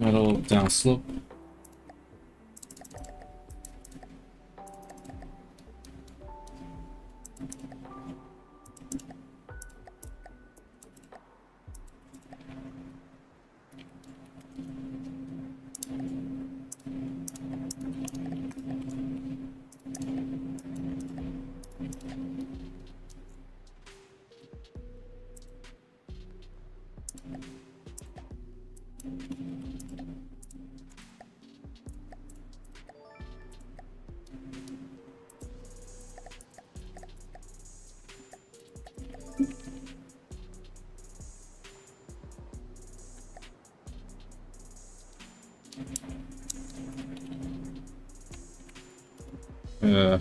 S1: Metal down slope. Uh,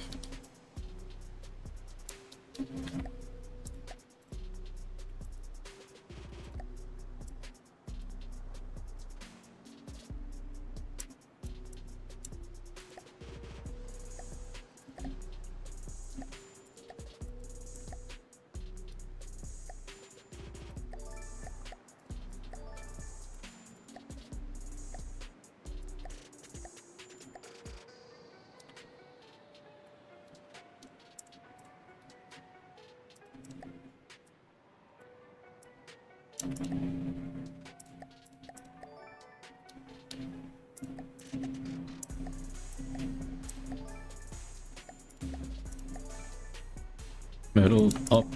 S1: Metal up,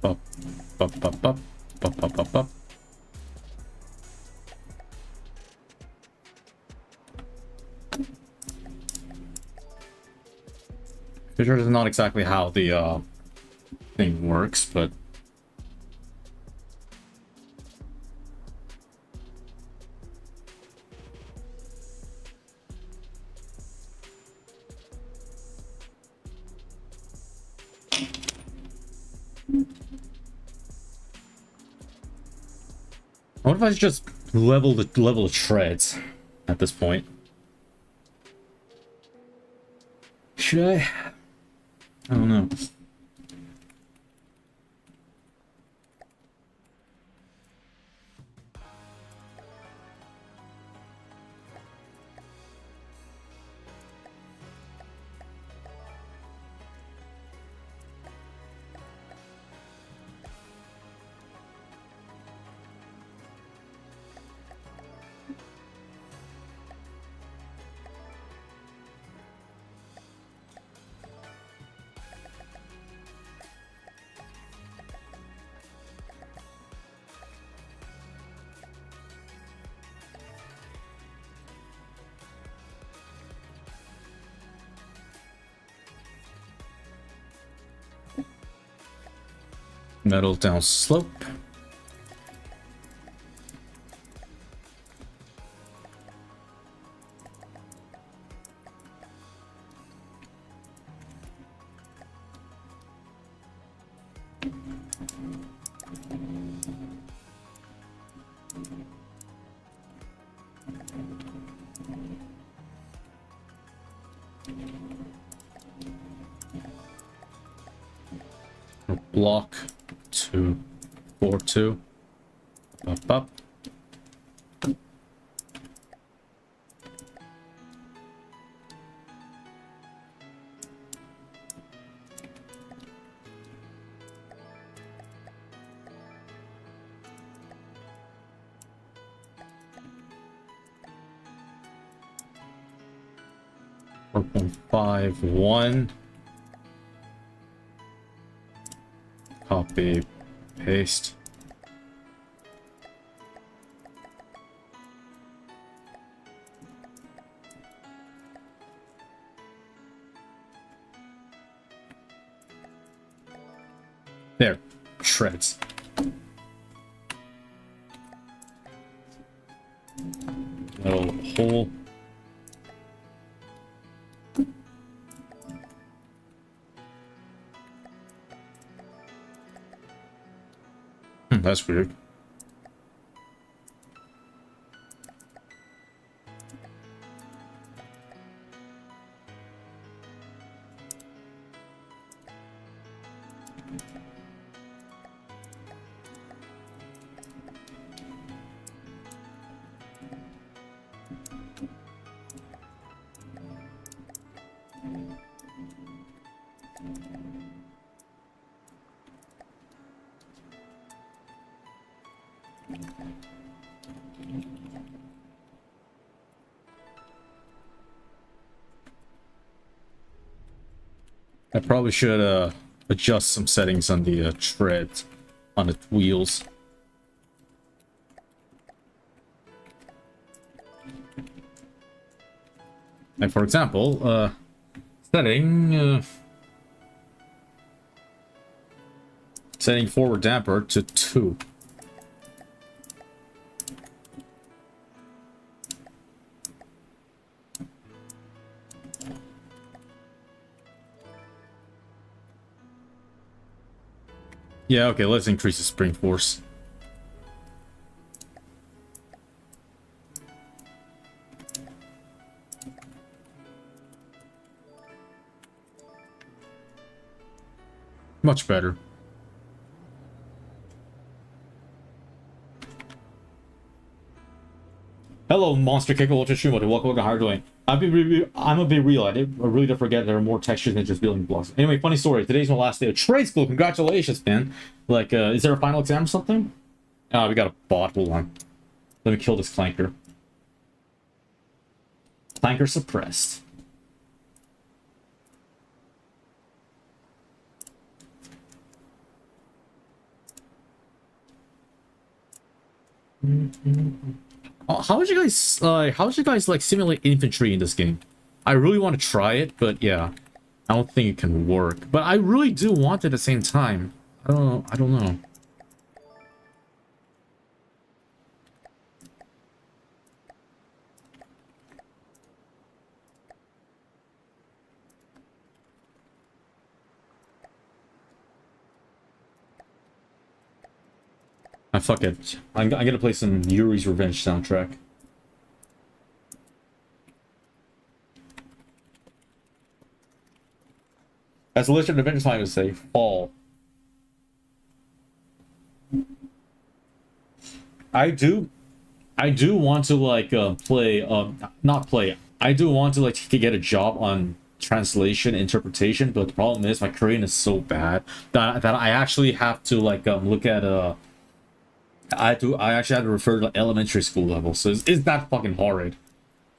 S1: up, up, up, up, up, up, up, up. Sure, is not exactly how the thing works, but I wonder if I should just level the treads at this point. Should I? I don't know. Metal down slope. Block 2, 4, 2. Up, up. .5, 1. Copy, paste. There, shreds. Little hole. That's weird. I probably should adjust some settings on the tread on the wheels. Like for example, setting forward damper to 2. Yeah, okay, let's increase the spring force. Much better. Hello, Monster Kicker, Ultra Stream, welcome, how are you doing? I'm a bit real. I really did forget there are more textures than just building blocks. Anyway, funny story. Today's my last day of trade school. Congratulations, man. Like, is there a final exam or something? We got a bot. Hold on. Let me kill this clanker. Clanker suppressed. How would you guys like simulate infantry in this game? I really want to try it, but yeah. I don't think it can work, but I really do want it at the same time. I don't know. I don't know. Fuck it. I'm gonna play some Yuri's Revenge soundtrack. As a Legend of Adventure Time would say, fall. I do want to like play not play. I do want to like to get a job on translation interpretation, but the problem is my Korean is so bad that I actually have to like look at I actually had to refer to elementary school level, so it's that fucking horrid.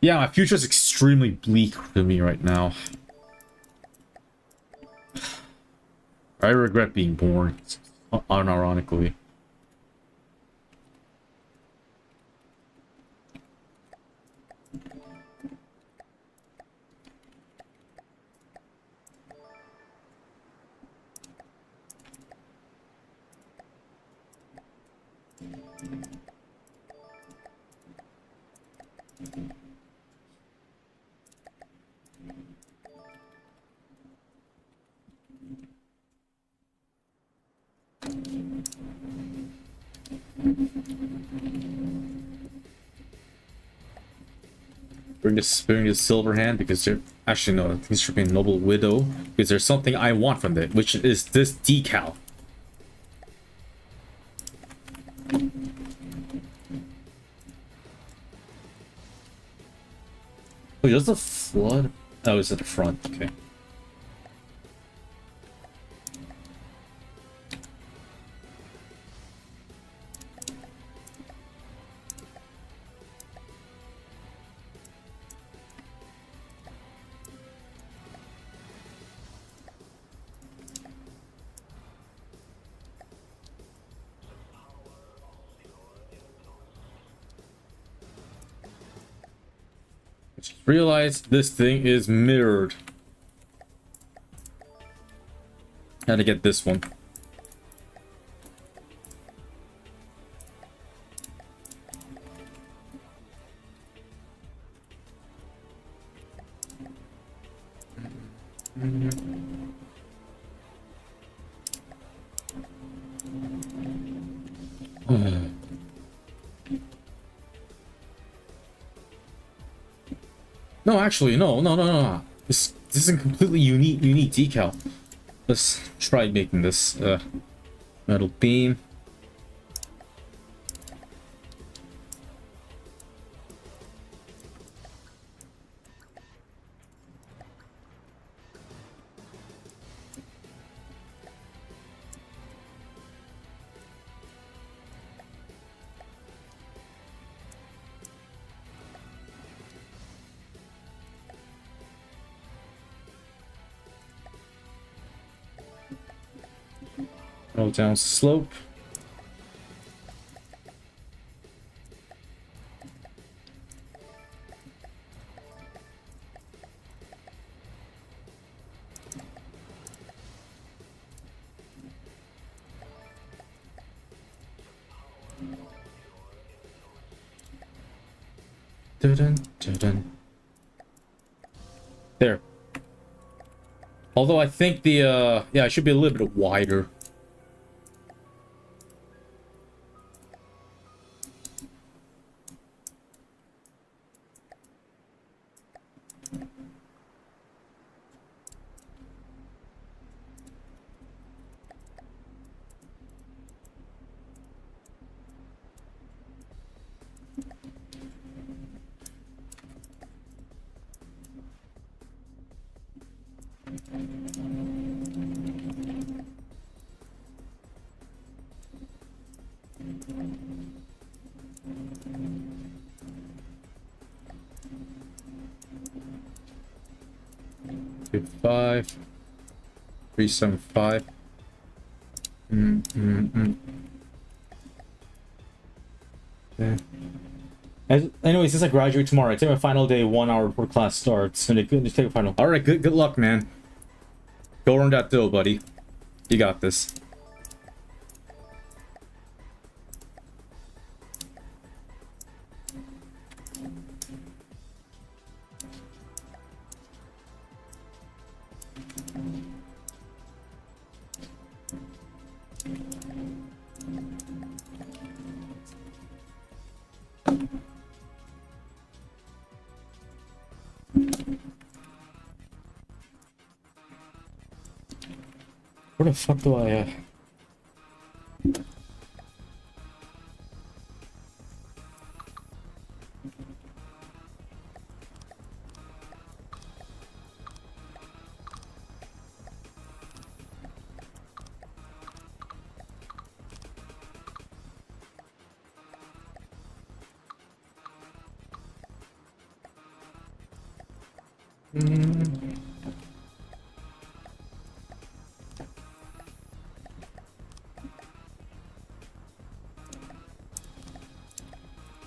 S1: Yeah, my future is extremely bleak to me right now. I regret being born, unironically. Bring this silver hand because they're actually no, things should be Noble Widow because there's something I want from it, which is this decal. Wait, does the flood? Oh, it's at the front. Okay. Just realized this thing is mirrored. Had to get this one. No, actually, no. This is a completely unique decal. Let's try making this metal beam. Roll down slope. Dun. There. Although I think the yeah, it should be a little bit wider. $5 $375. Okay. Anyways, since I graduate tomorrow, I take my final day, 1 hour before class starts, and I couldn't just take a final. All right, good luck, man. Go run that dough, buddy. You got this. Where the fuck do I,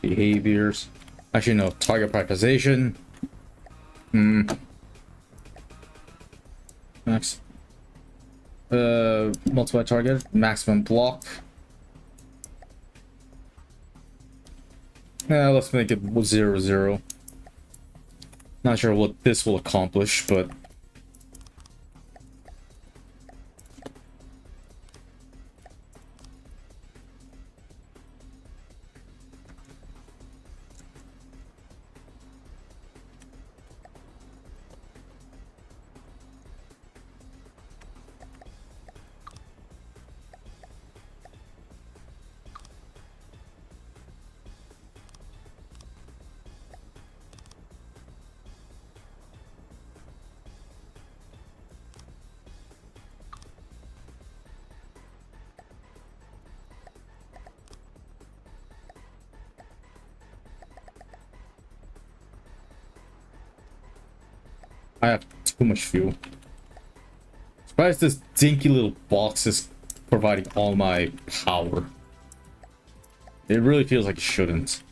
S1: behaviors. Actually, no. Target prioritization. Max. Multiply target. Maximum block. Let's make it 0-0. Not sure what this will accomplish, but I have too much fuel. Surprised this dinky little box is providing all my power. It really feels like it shouldn't.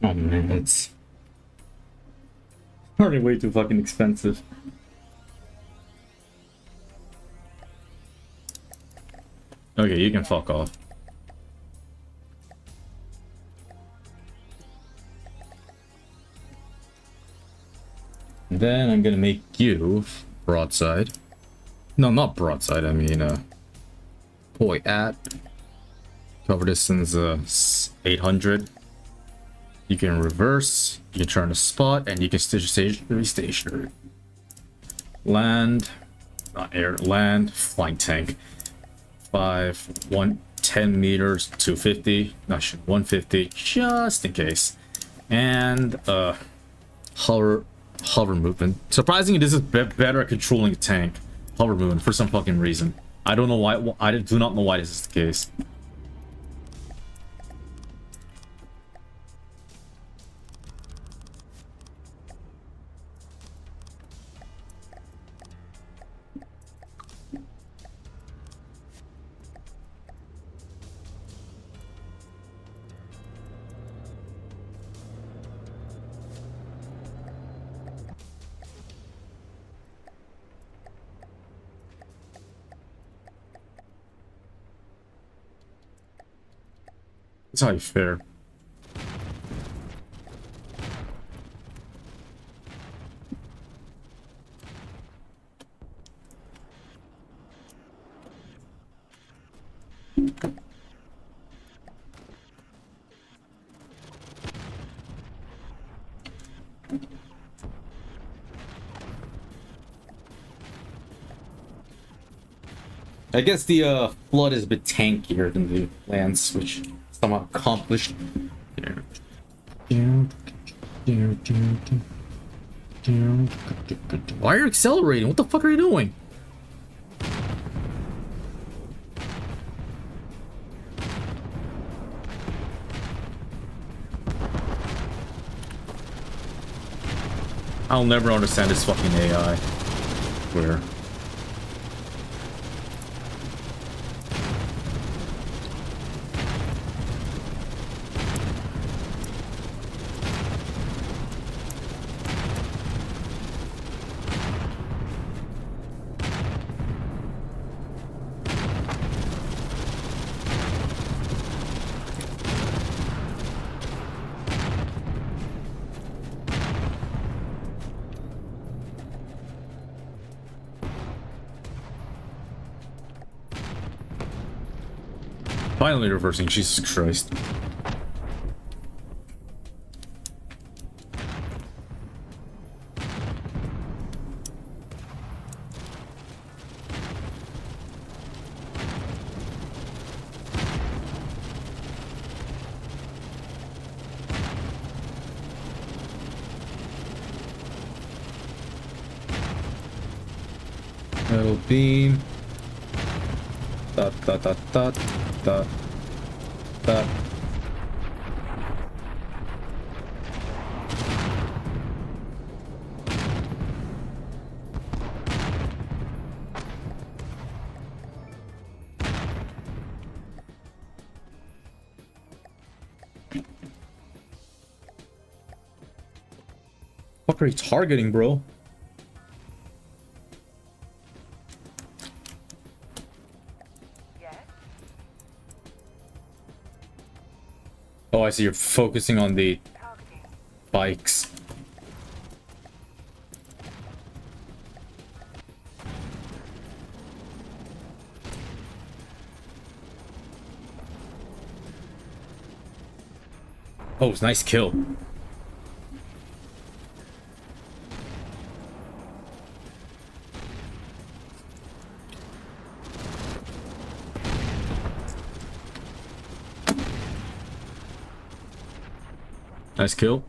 S1: Oh man, it's already way too fucking expensive. Okay, you can fuck off. Then I'm gonna make you broadside. No, not broadside, I mean, boy, at cover distance 800. You can reverse, you can turn a spot, and you can stitch stationary. Land, not air, land, flying tank. 10 meters, 250, no, 150, just in case. And hover movement. Surprisingly, this is better at controlling a tank. Hover movement for some fucking reason. I don't know why. I do not know why this is the case. That's how you fare. I guess the flood is a bit tankier than the lance, which somehow accomplished. Why are you accelerating? What the fuck are you doing? I'll never understand this fucking AI. Where? Finally reversing, Jesus Christ. Metal beam. Dot dot dot dot dot dot. What are you targeting, bro? Oh, I see. You're focusing on the bikes. Oh, it's a nice kill. Nice kill.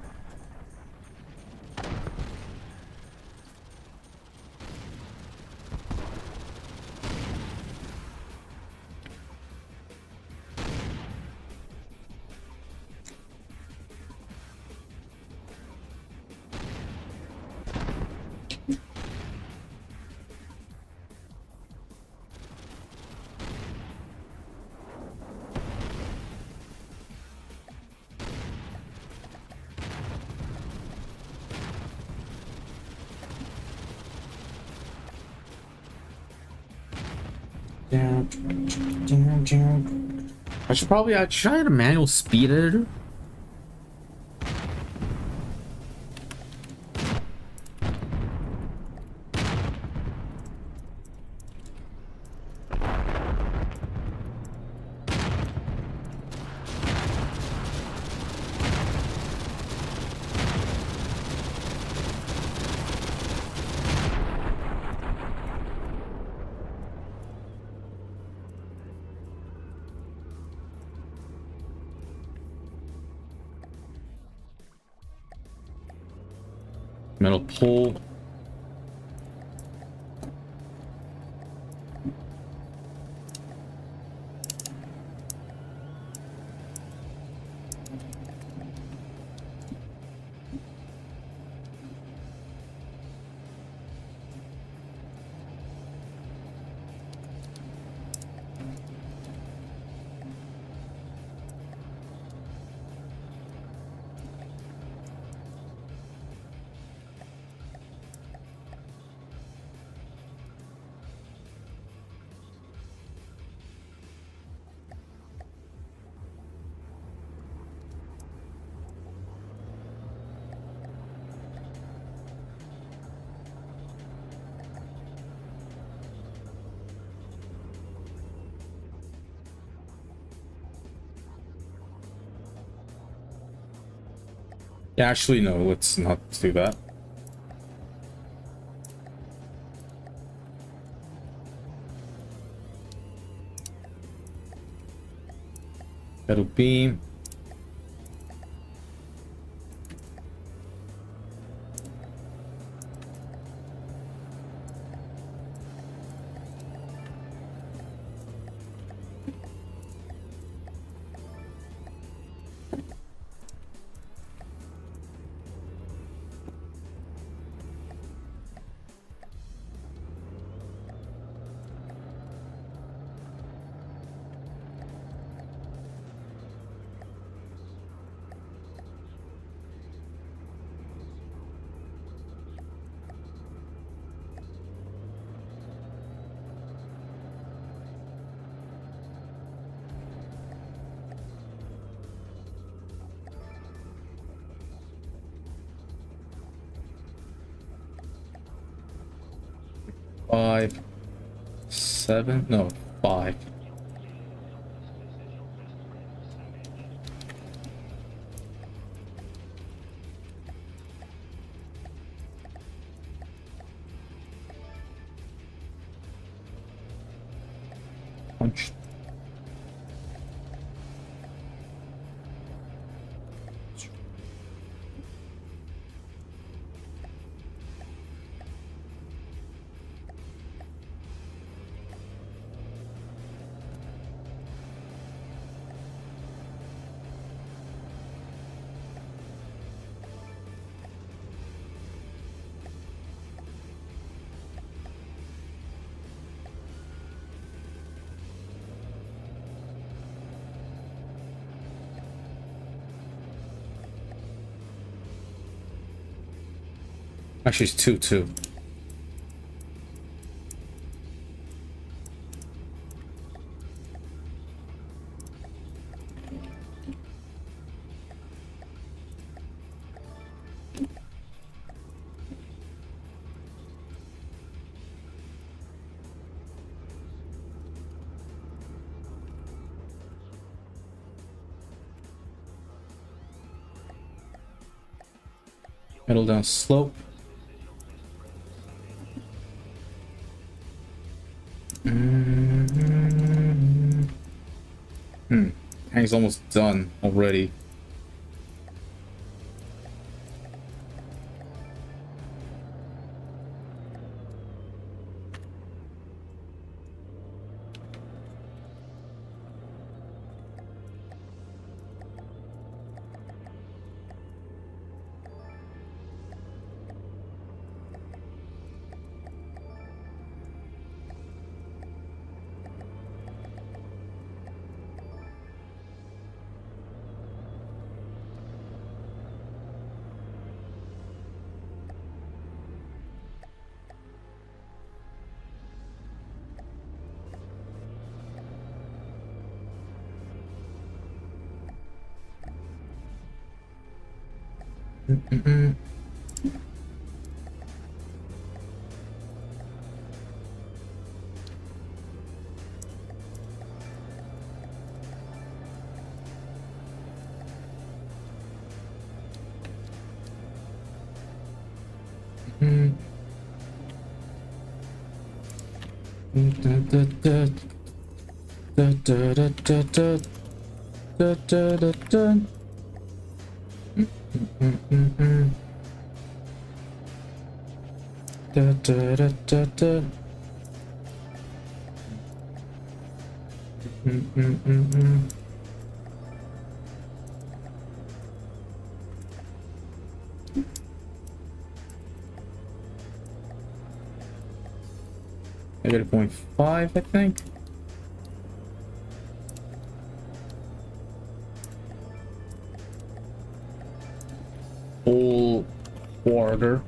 S1: I should probably try a manual speed editor. Metal pole. Yeah, actually, no, let's not do that. That'll be... Five, 7, no, 5. Punch. Actually, it's 2-2. Middle down slope. Tank's almost done already. -0.5, I think. Whole quarter.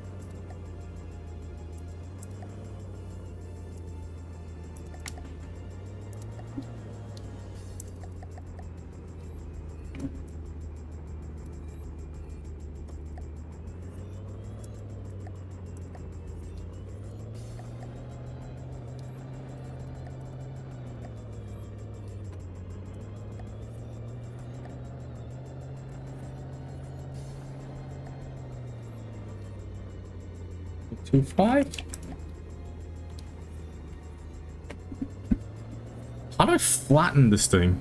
S1: 2.5. How do I flatten this thing?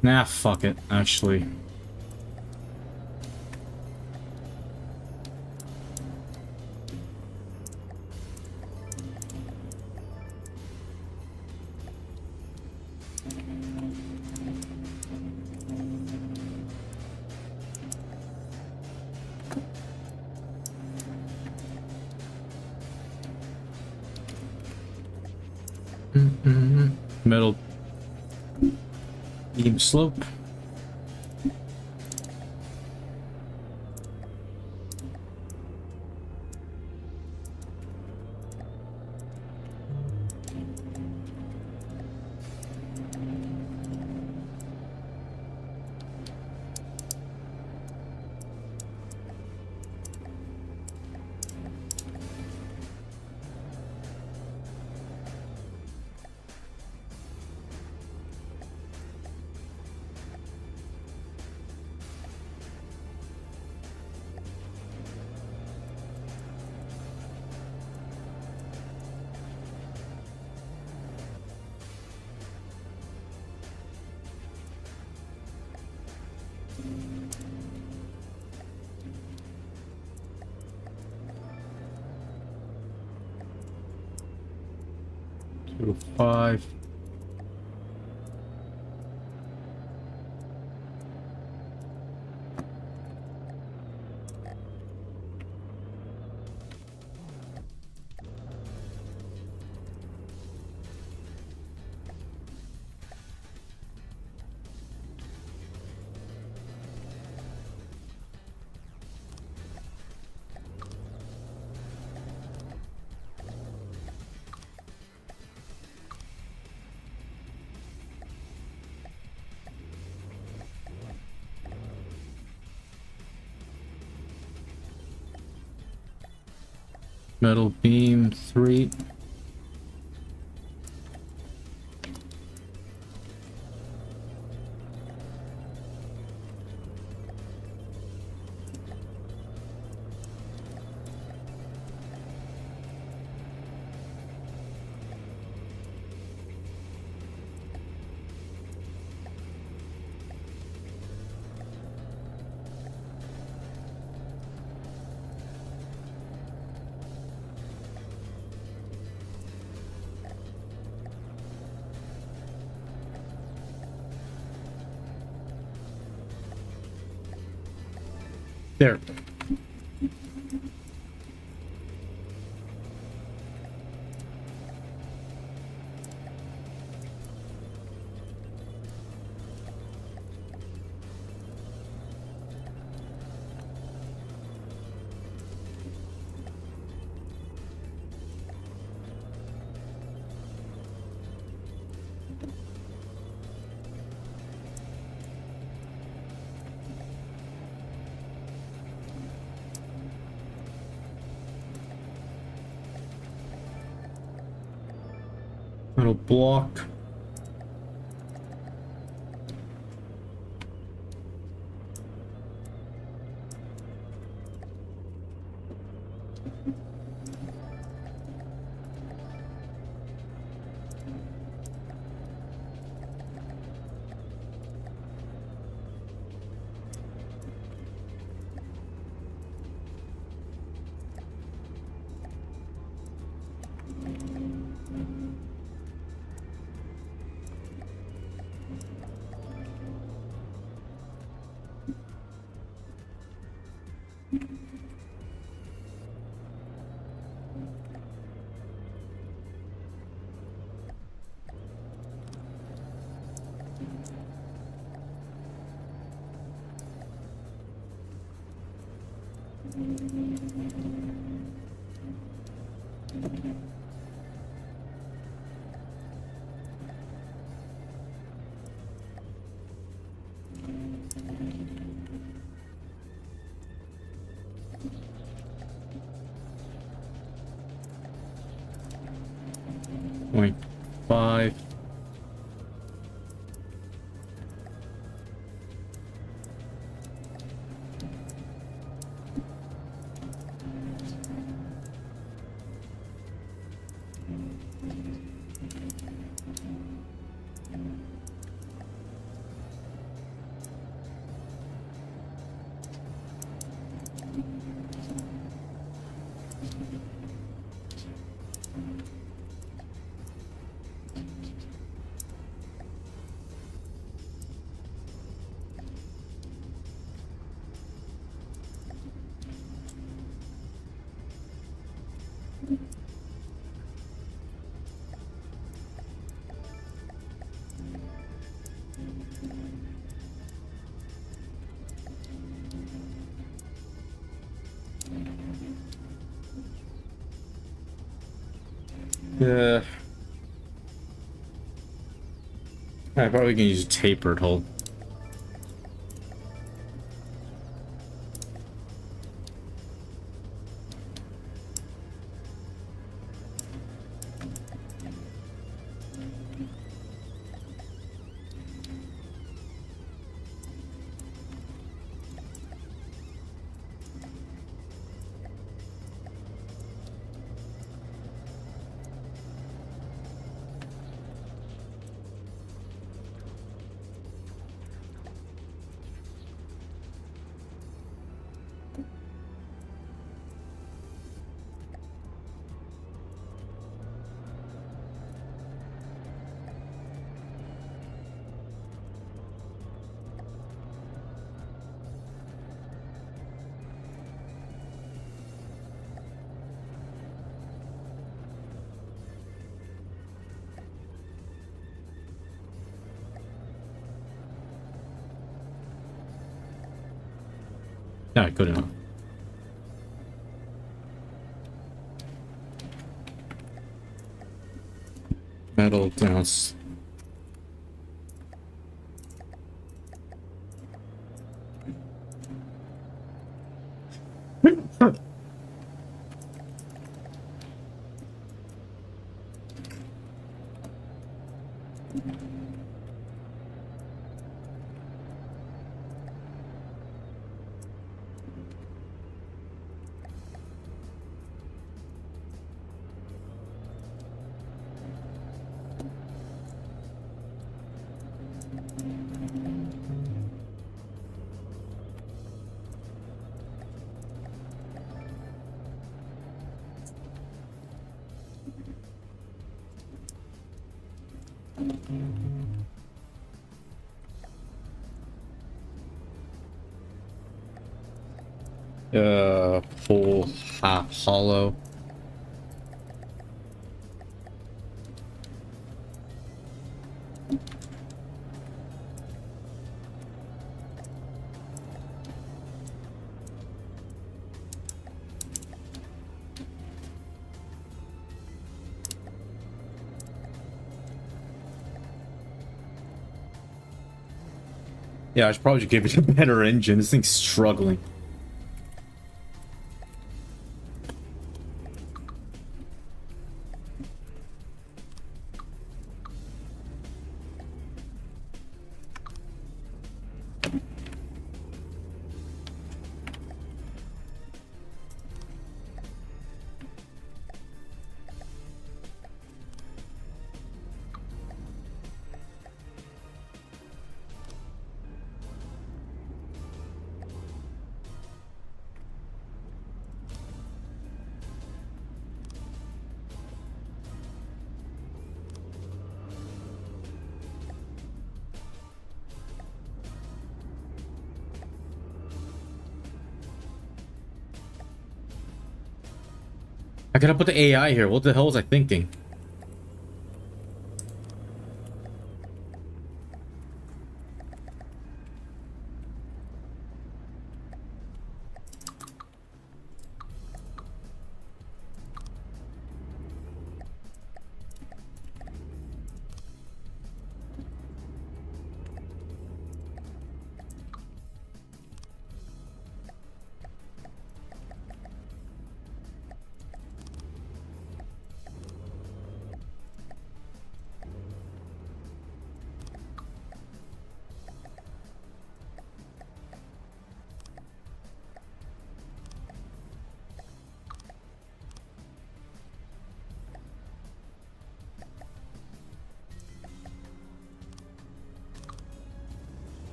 S1: Nah, fuck it, actually. Metal beam slope. Two, 5. Metal beam 3. There. Metal block. Point 5. Yeah. I probably can use tapered hold. No, I couldn't. Metal dance. Full half hollow. Yeah, I should probably give it a better engine. This thing's struggling. I gotta put the AI here. What the hell was I thinking?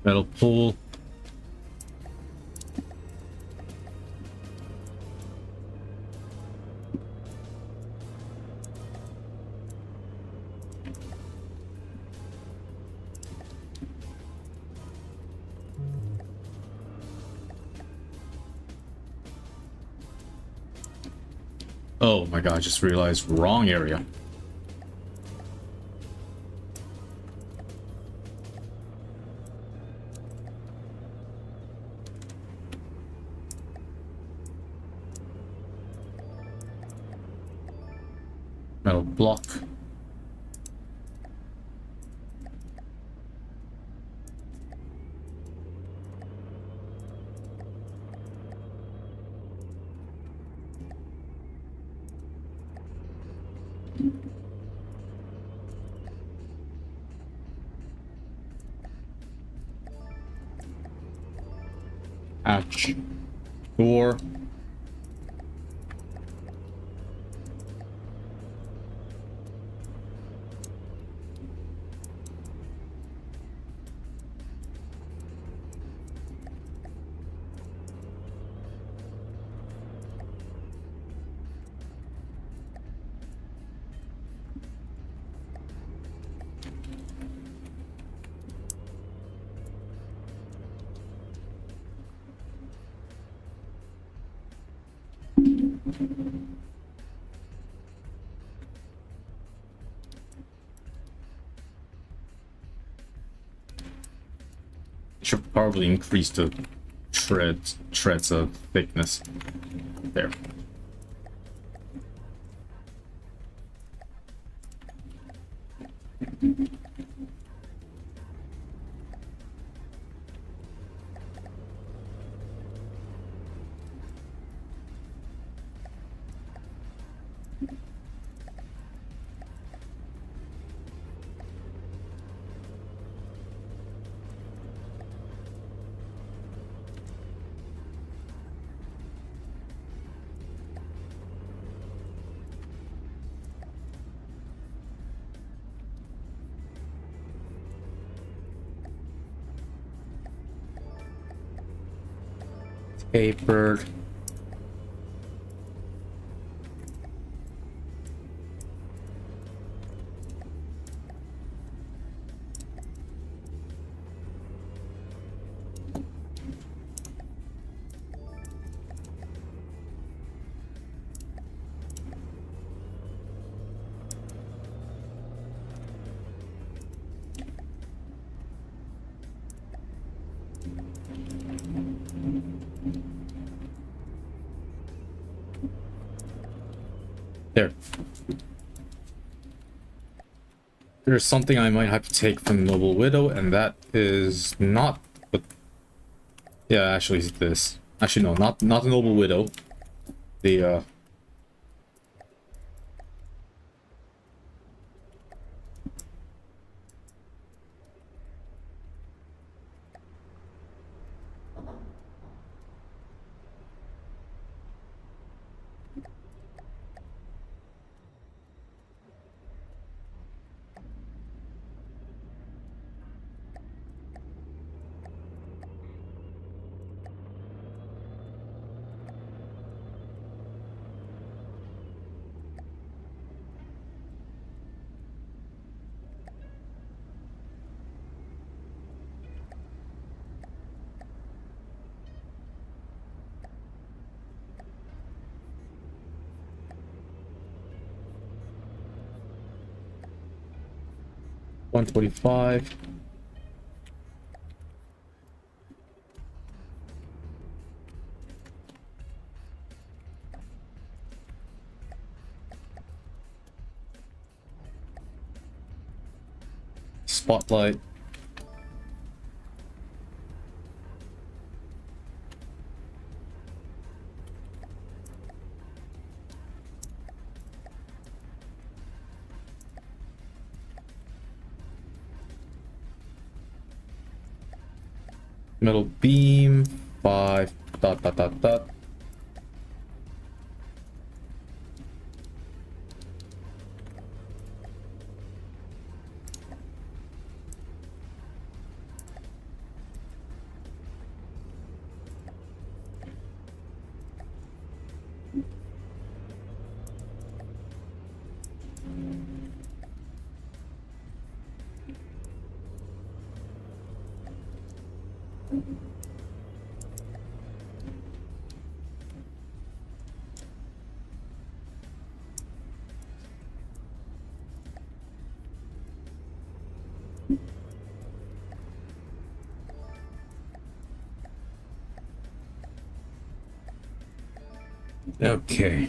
S1: Metal pole. Oh my god, I just realized wrong area. Metal block. Hatch. Door. Should probably increase the treads of thickness. There. Tapered. There. There's something I might have to take from Noble Widow, and that is not what... Yeah, actually it's this. Actually no, not the Noble Widow. The 125. Spotlight. Metal beam, 5, dot, dot, dot, dot. Okay.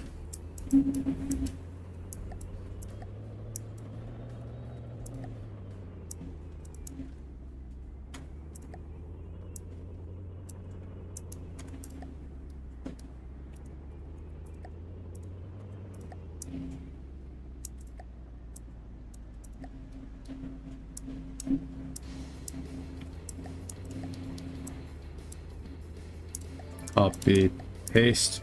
S1: Copy, paste.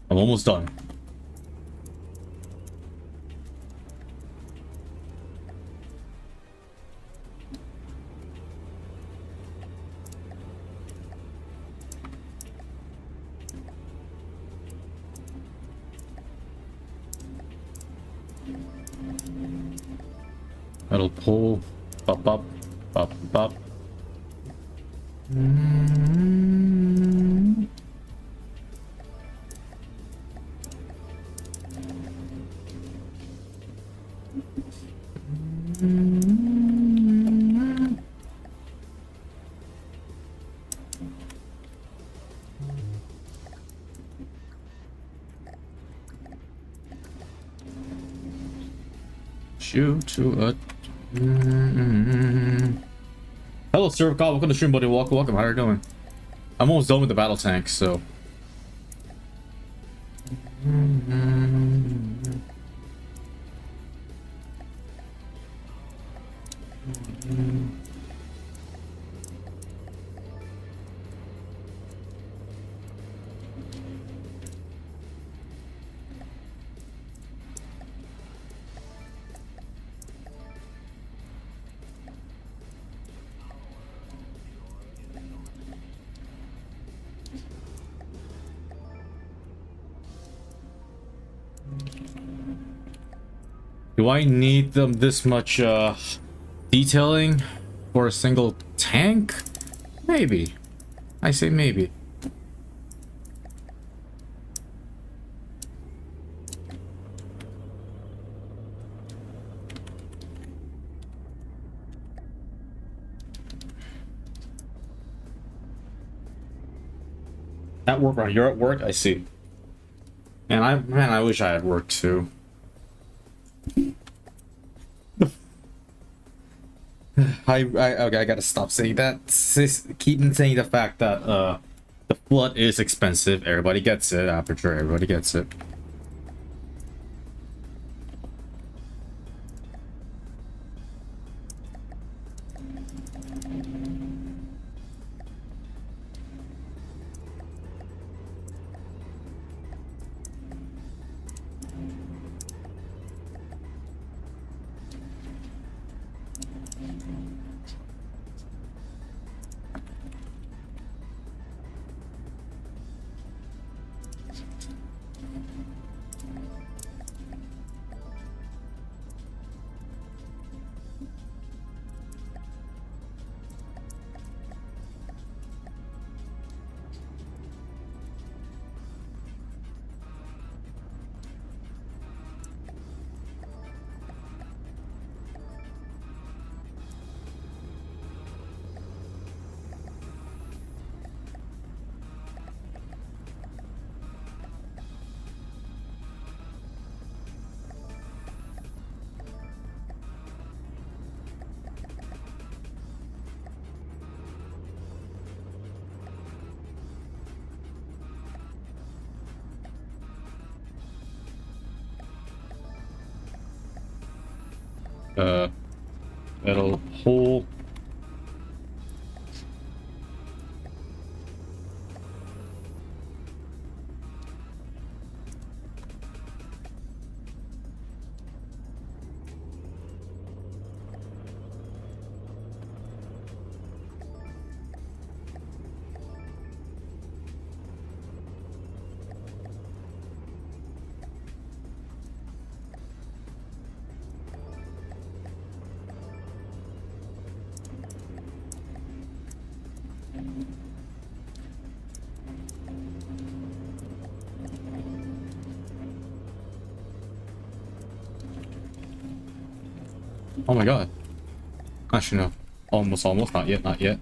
S1: I'm almost done. That'll pull. Bop, bop, bop, bop. Shoot to a. Hello, Sir God. Welcome to stream, buddy. Welcome, welcome. How are you doing? I'm almost done with the battle tank, so. Do I need them this much detailing for a single tank? Maybe. I say maybe. At work, right? You're at work? I see. And I wish I had work too. Okay, I gotta stop saying that. Keep saying the fact that the flood is expensive. Everybody gets it. Aperture, everybody gets it. Uh, Battle hole. Oh my god. Actually, no. Almost, almost. Not yet, not yet.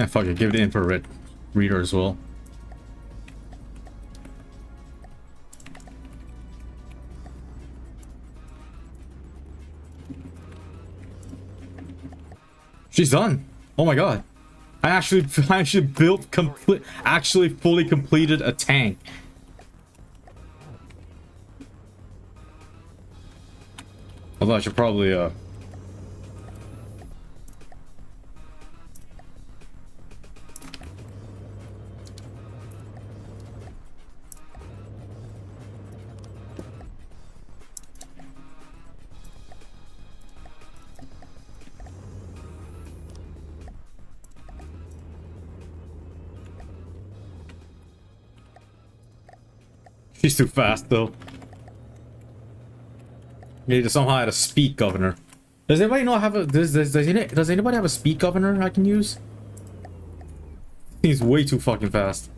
S1: Yeah, fuck it. Give it infrared reader as well. She's done. Oh my god. I actually built complete, actually fully completed a tank. Although I should probably she's too fast though. Need to somehow add a speed governor. Does anybody know I have a does anybody have a speed governor I can use? He's way too fucking fast.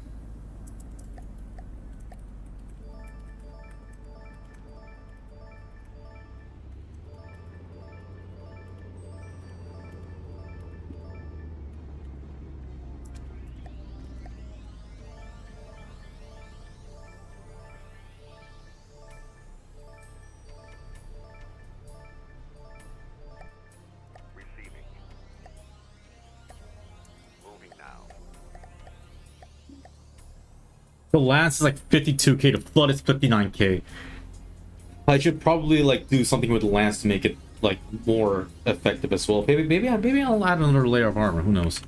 S2: Receiving. Moving now.
S1: The lance is like 52k, the flood is 59k. I should probably like do something with the lance to make it like more effective as well. Maybe I'll add another layer of armor. Who knows?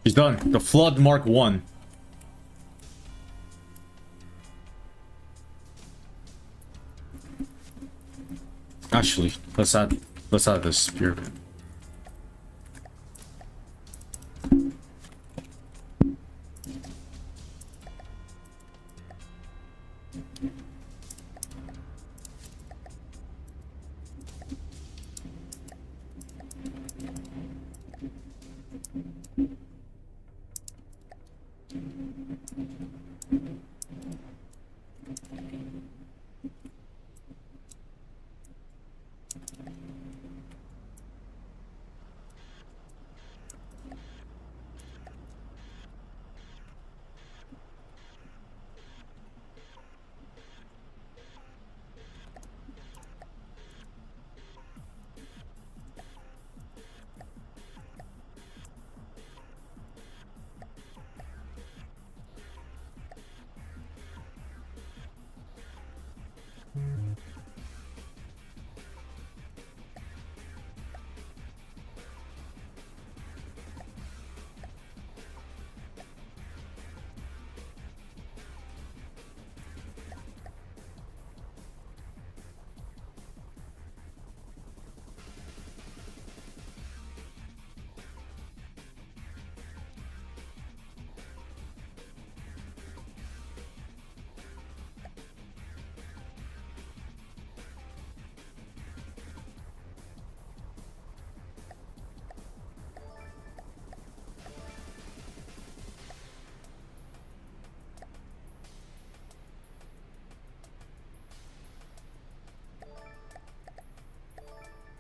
S1: He's done. The Flood Mark 1. Actually, let's add this spear.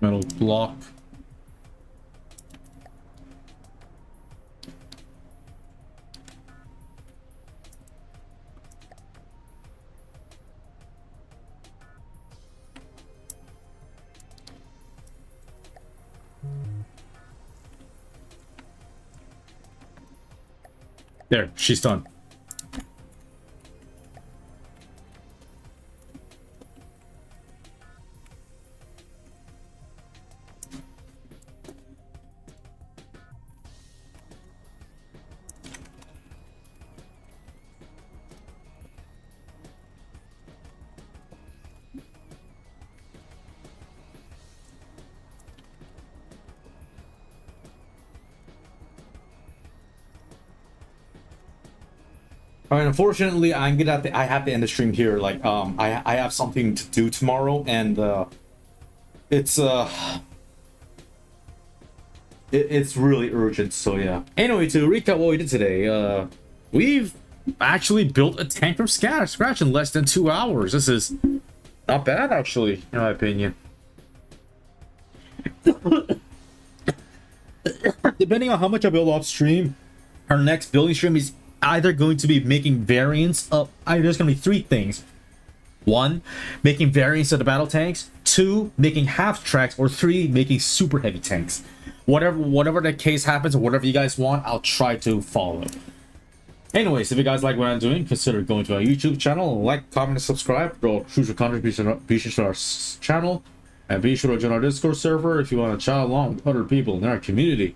S1: metal block. There, she's done. All right, unfortunately, I have to end the stream here. Like, I have something to do tomorrow, and it's it's really urgent. So yeah. Anyway, to recap what we did today, we've actually built a tank from scratch in less than 2 hours. This is not bad, actually, in my opinion. Depending on how much I build off stream, our next building stream is either going to be making variants of there's going to be 3 things. 1, making variants of the battle tanks. 2, making half tracks. Or 3, making super heavy tanks. Whatever the case happens, or whatever you guys want, I'll try to follow. Anyways, if you guys like what I'm doing, consider going to our YouTube channel, like, comment, and subscribe for all crucial contributions to our channel, and be sure to join our Discord server if you want to chat along with other people in our community.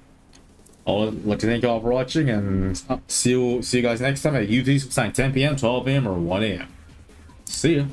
S1: I'd like to thank you all for watching, and see you guys next time at YouTube, 10 p.m., 12 a.m., or 1 a.m. See ya.